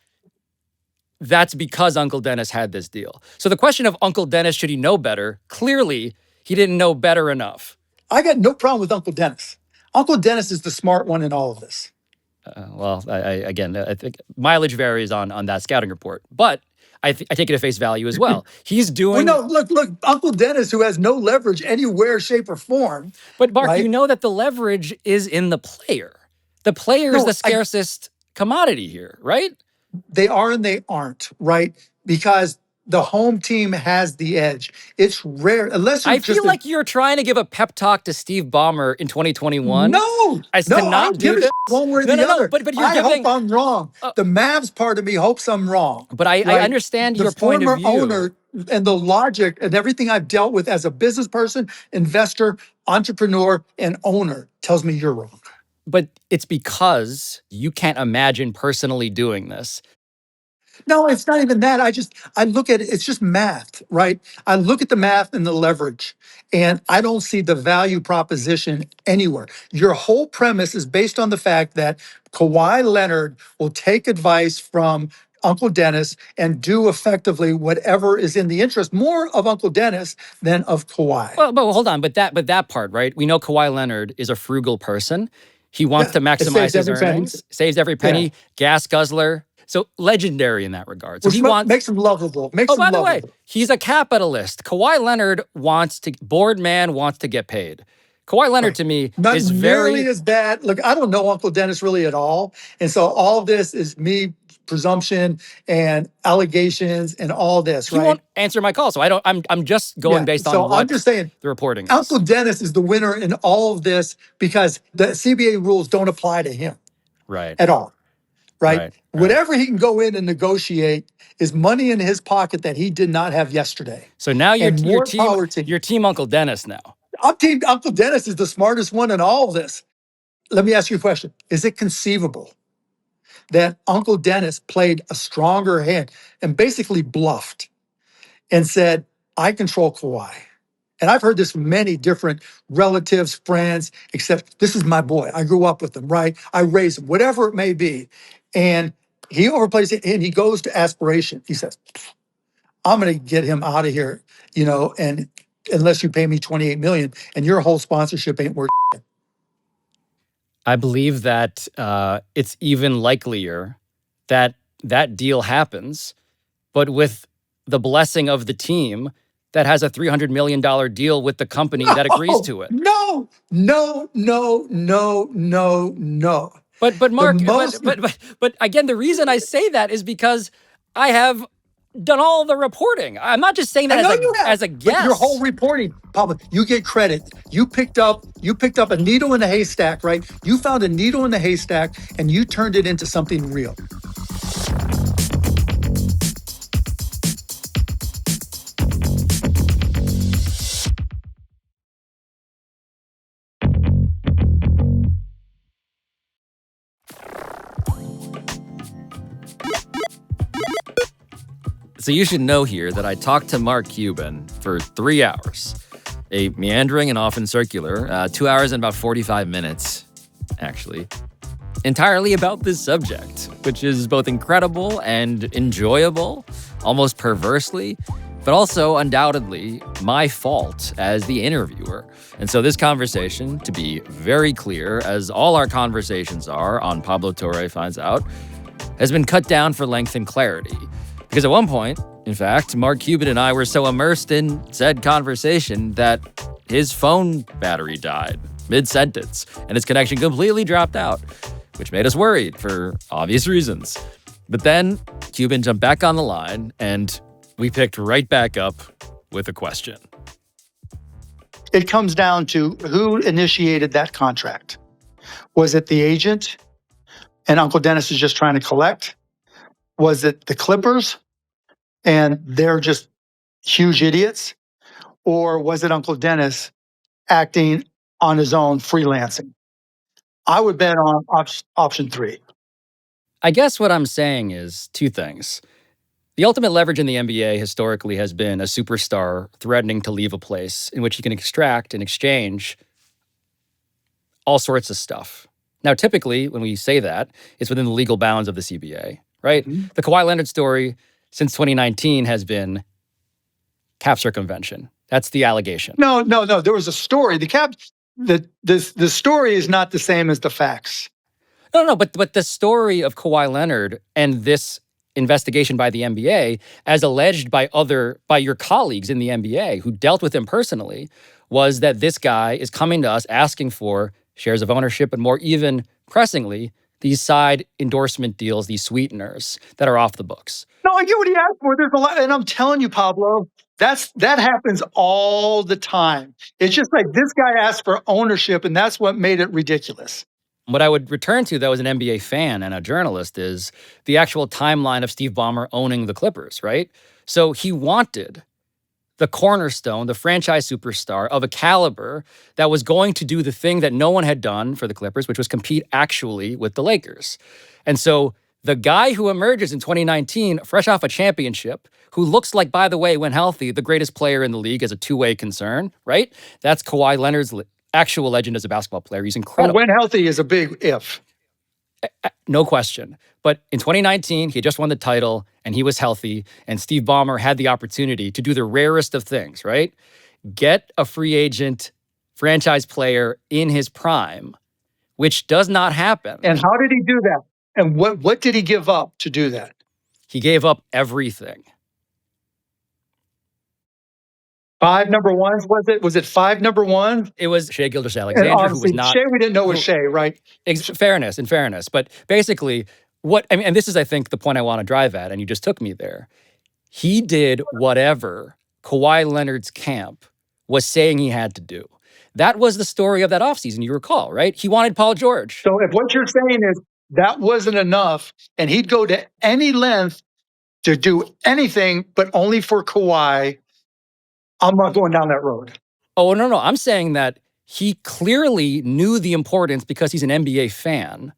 that's because Uncle Dennis had this deal. So the question of Uncle Dennis, should he know better? Clearly, he didn't know better enough. I got no problem with Uncle Dennis. Uncle Dennis is the smart one in all of this. I think mileage varies on that scouting report, but I take it at face value as well. He's doing. Well, no, look, Uncle Dennis, who has no leverage anywhere, shape, or form. But Mark, right? you know that the leverage is in the player. The player is the scarcest commodity here, right? They are and they aren't, right? Because the home team has the edge. It's rare, unless you're I feel like you're trying to give a pep talk to Steve Ballmer in 2021. No, I don't give a one way or the other. But you're I giving. hope I'm wrong. The Mavs part of me hopes I'm wrong. But I understand your point of view. The former owner and the logic and everything I've dealt with as a business person, investor, entrepreneur, and owner tells me you're wrong. But it's because you can't imagine personally doing this. No, it's not even that. I look at it, it's just math, right? I look at the math and the leverage, and I don't see the value proposition anywhere. Your whole premise is based on the fact that Kawhi Leonard will take advice from Uncle Dennis and do effectively whatever is in the interest more of Uncle Dennis than of Kawhi. Well, but hold on, but that part, right? We know Kawhi Leonard is a frugal person. He wants to maximize his earnings, saves every penny, gas guzzler. So legendary in that regard. So which makes him lovable. By the way, he's a capitalist. Kawhi Leonard board man wants to get paid. Kawhi Leonard to me not is nearly as bad. Look, I don't know Uncle Dennis really at all, and so all of this is me presumption and allegations and all this. He won't answer my call, so I'm just going based on what I'm just saying the reporting is. Uncle Dennis is the winner in all of this because the CBA rules don't apply to him, right? At all, right? Whatever he can go in and negotiate is money in his pocket that he did not have yesterday. So now your team Uncle Dennis now. I'm team Uncle Dennis is the smartest one in all of this. Let me ask you a question. Is it conceivable that Uncle Dennis played a stronger hand and basically bluffed and said, I control Kawhi? And I've heard this from many different relatives, friends, except this is my boy. I grew up with him, right? I raised him, whatever it may be. And he overplays it and he goes to Aspiration. He says, I'm going to get him out of here, and unless you pay me $28 million and your whole sponsorship ain't worth it. I believe that it's even likelier that that deal happens, but with the blessing of the team that has a $300 million deal with the company that agrees to it. No. But Mark, but again, the reason I say that is because I have done all the reporting. I'm not just saying that as a guess. But your whole reporting, Pablo, you get credit. You picked up a needle in a haystack, right? You found a needle in the haystack and you turned it into something real. So you should know here that I talked to Mark Cuban for 3 hours, a meandering and often circular, 2 hours and about 45 minutes, actually, entirely about this subject, which is both incredible and enjoyable, almost perversely, but also undoubtedly my fault as the interviewer. And so this conversation, to be very clear, as all our conversations are on Pablo Torre Finds Out, has been cut down for length and clarity. Because at one point, in fact, Mark Cuban and I were so immersed in said conversation that his phone battery died mid-sentence and his connection completely dropped out, which made us worried for obvious reasons. But then Cuban jumped back on the line and we picked right back up with a question. It comes down to who initiated that contract. Was it the agent and Uncle Dennis is just trying to collect? Was it the Clippers and they're just huge idiots? Or was it Uncle Dennis acting on his own, freelancing? I would bet on option 3. I guess what I'm saying is two things. The ultimate leverage in the NBA historically has been a superstar threatening to leave a place in which he can extract in exchange all sorts of stuff. Now, typically, when we say that, it's within the legal bounds of the CBA, right? Mm-hmm. The Kawhi Leonard story since 2019 has been circumvention. That's the allegation. No. There was a story. The story is not the same as the facts. No, but the story of Kawhi Leonard and this investigation by the NBA, as alleged by your colleagues in the NBA who dealt with him personally, was that this guy is coming to us asking for shares of ownership, and more even pressingly, these side endorsement deals, these sweeteners that are off the books. No, I get what he asked for. There's a lot, and I'm telling you, Pablo, that happens all the time. It's just like this guy asked for ownership, and that's what made it ridiculous. What I would return to, though, as an NBA fan and a journalist, is the actual timeline of Steve Ballmer owning the Clippers, right? So he wanted the cornerstone, the franchise superstar of a caliber that was going to do the thing that no one had done for the Clippers, which was compete actually with the Lakers. And so the guy who emerges in 2019, fresh off a championship, who looks like, by the way, when healthy, the greatest player in the league as a two-way concern, right? That's Kawhi Leonard's actual legend as a basketball player. He's incredible. When healthy is a big if. No question. But in 2019, he had just won the title and he was healthy, and Steve Ballmer had the opportunity to do the rarest of things, right? Get a free agent franchise player in his prime, which does not happen. And how did he do that? And what did he give up to do that? He gave up everything. 5 number ones, was it? Was it 5 number ones? It was Shai Gilgeous-Alexander, who was not... Shai, we didn't know was Shai, right? In fairness. But basically, and this is, I think, the point I want to drive at, and you just took me there. He did whatever Kawhi Leonard's camp was saying he had to do. That was the story of that offseason, you recall, right? He wanted Paul George. So if what you're saying is that wasn't enough, and he'd go to any length to do anything, but only for Kawhi, I'm not going down that road. Oh, no. I'm saying that he clearly knew the importance, because he's an NBA fan,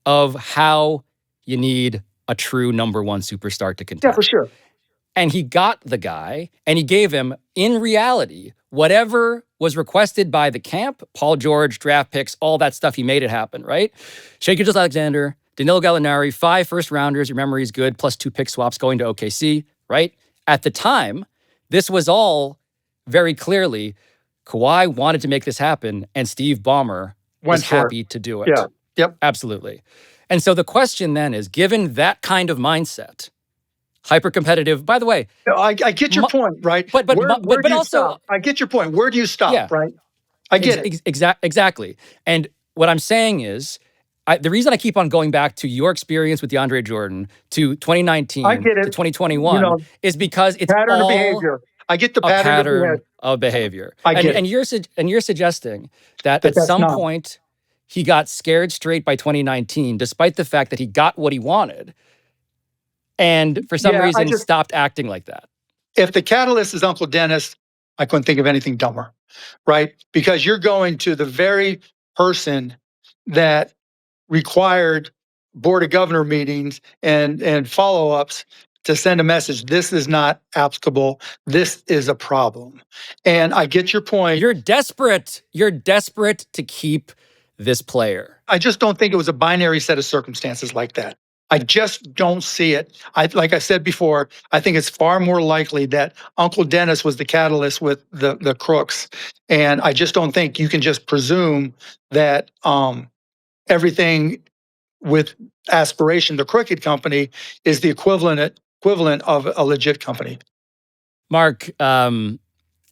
of how you need a true number one superstar to contend. Yeah, for sure. And he got the guy, and he gave him, in reality, whatever was requested by the camp, Paul George, draft picks, all that stuff. He made it happen, right? Shai Gilgeous-Alexander, Danilo Gallinari, 5 first-rounders, your memory is good, plus 2 pick swaps going to OKC, right? At the time, this was all very clearly, Kawhi wanted to make this happen, and Steve Ballmer was happy to do it. Yeah. Yep. Absolutely. And so the question then is, given that kind of mindset, hyper-competitive, by the way... I get your point, right? But also... Stop? I get your point. Where do you stop, right? I get it. Exactly. And what I'm saying is, the reason I keep on going back to your experience with DeAndre Jordan, to 2019, to 2021, is because it's pattern all of behavior. I get the pattern of behavior. And you're suggesting that at some point he got scared straight by 2019, despite the fact that he got what he wanted, and for some reason stopped acting like that. If the catalyst is Uncle Dennis, I couldn't think of anything dumber, right? Because you're going to the very person that required Board of Governor meetings and follow-ups to send a message. This is not applicable. This is a problem. And I get your point. You're desperate. You're desperate to keep this player. I just don't think it was a binary set of circumstances like that. I just don't see it. Like I said before, I think it's far more likely that Uncle Dennis was the catalyst with the crooks. And I just don't think you can just presume that everything with Aspiration, the crooked company, is the equivalent of a legit company. Mark,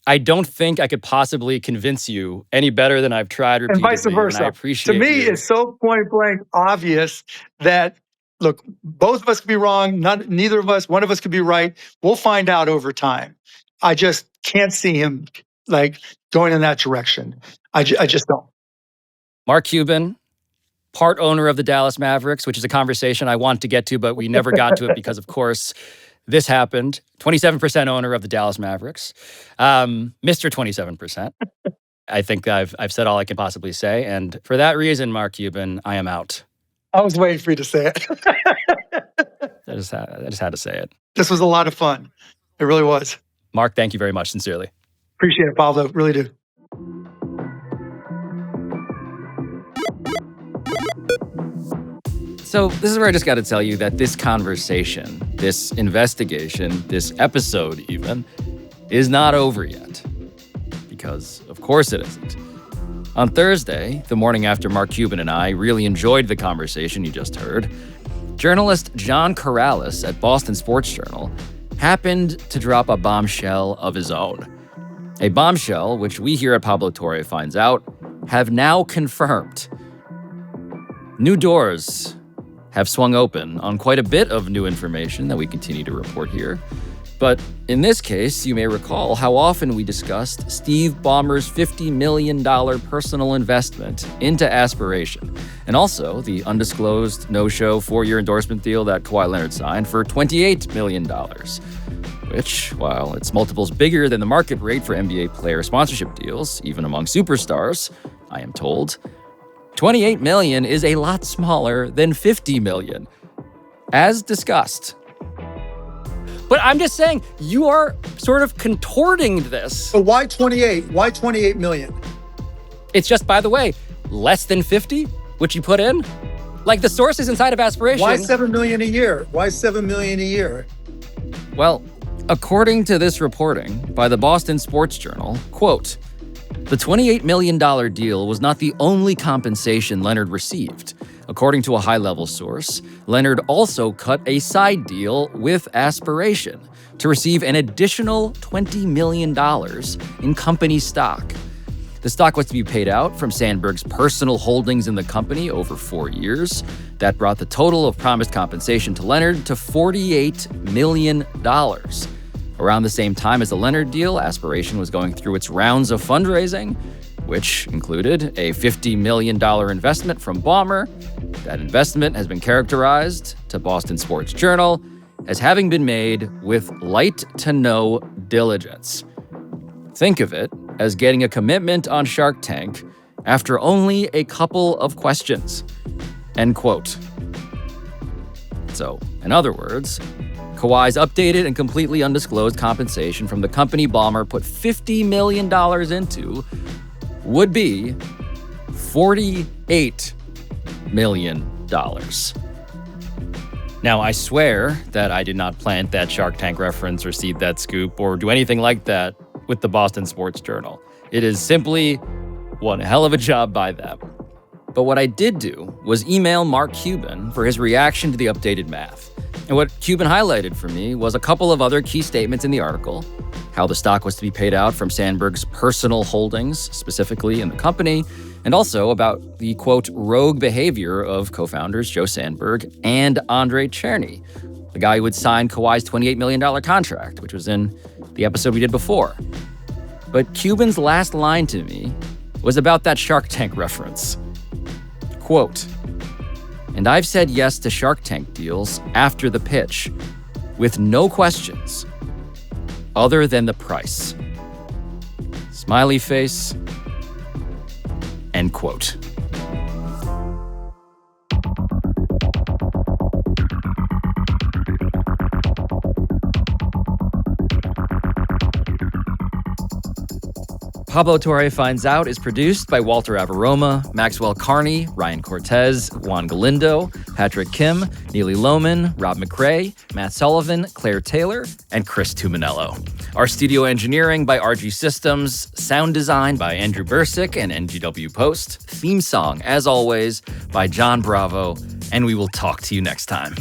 I don't think I could possibly convince you any better than I've tried repeatedly. And vice versa. And I appreciate to me, it's so point blank obvious that, look, both of us could be wrong. Neither of us, one of us could be right. We'll find out over time. I just can't see him going in that direction. I just don't. Mark Cuban, part owner of the Dallas Mavericks, which is a conversation I want to get to, but we never got to it because, of course, this happened. 27% owner of the Dallas Mavericks, Mr. 27%. I think I've said all I can possibly say. And for that reason, Mark Cuban, I am out. I was waiting for you to say it. I just had to say it. This was a lot of fun. It really was. Mark, thank you very much, sincerely. Appreciate it, Pablo. Really do. So this is where I just got to tell you that this conversation, this investigation, this episode even, is not over yet. Because of course it isn't. On Thursday, the morning after Mark Cuban and I really enjoyed the conversation you just heard, journalist John Corrales at Boston Sports Journal happened to drop a bombshell of his own. A bombshell which we here at Pablo Torre Finds Out have now confirmed. New doors have swung open on quite a bit of new information that we continue to report here. But in this case, you may recall how often we discussed Steve Ballmer's $50 million personal investment into Aspiration, and also the undisclosed no-show 4-year endorsement deal that Kawhi Leonard signed for $28 million, which, while its multiples bigger than the market rate for NBA player sponsorship deals, even among superstars, I am told, $28 million is a lot smaller than $50 million, as discussed. But I'm just saying, you are sort of contorting this. So why 28? Why 28 million? It's just, by the way, less than 50, which you put in? Like the sources inside of Aspiration. Why 7 million a year? Why 7 million a year? Well, according to this reporting by the Boston Sports Journal, quote, the $28 million deal was not the only compensation Leonard received. According to a high-level source, Leonard also cut a side deal with Aspiration to receive an additional $20 million in company stock. The stock was to be paid out from Sandberg's personal holdings in the company over 4 years. That brought the total of promised compensation to Leonard to $48 million. Around the same time as the Leonard deal, Aspiration was going through its rounds of fundraising, which included a $50 million investment from Ballmer. That investment has been characterized to Boston Sports Journal as having been made with light to no diligence. Think of it as getting a commitment on Shark Tank after only a couple of questions. End quote. So, in other words, Kawhi's updated and completely undisclosed compensation from the company Ballmer put $50 million into would be $48 million. Now, I swear that I did not plant that Shark Tank reference or seed that scoop or do anything like that with the Boston Sports Journal. It is simply one hell of a job by them. But what I did do was email Mark Cuban for his reaction to the updated math. And what Cuban highlighted for me was a couple of other key statements in the article, how the stock was to be paid out from Sandberg's personal holdings, specifically in the company, and also about the, quote, rogue behavior of co-founders Joe Sandberg and Andre Cherny, the guy who would sign Kawhi's $28 million contract, which was in the episode we did before. But Cuban's last line to me was about that Shark Tank reference. Quote, and I've said yes to Shark Tank deals after the pitch with no questions other than the price. Smiley face, end quote. Pablo Torre Finds Out is produced by Walter Avaroma, Maxwell Carney, Ryan Cortez, Juan Galindo, Patrick Kim, Neely Lohman, Rob McRae, Matt Sullivan, Claire Taylor, and Chris Tuminello. Our studio engineering by RG Systems, sound design by Andrew Bursick and NGW Post, theme song, as always, by John Bravo, and we will talk to you next time.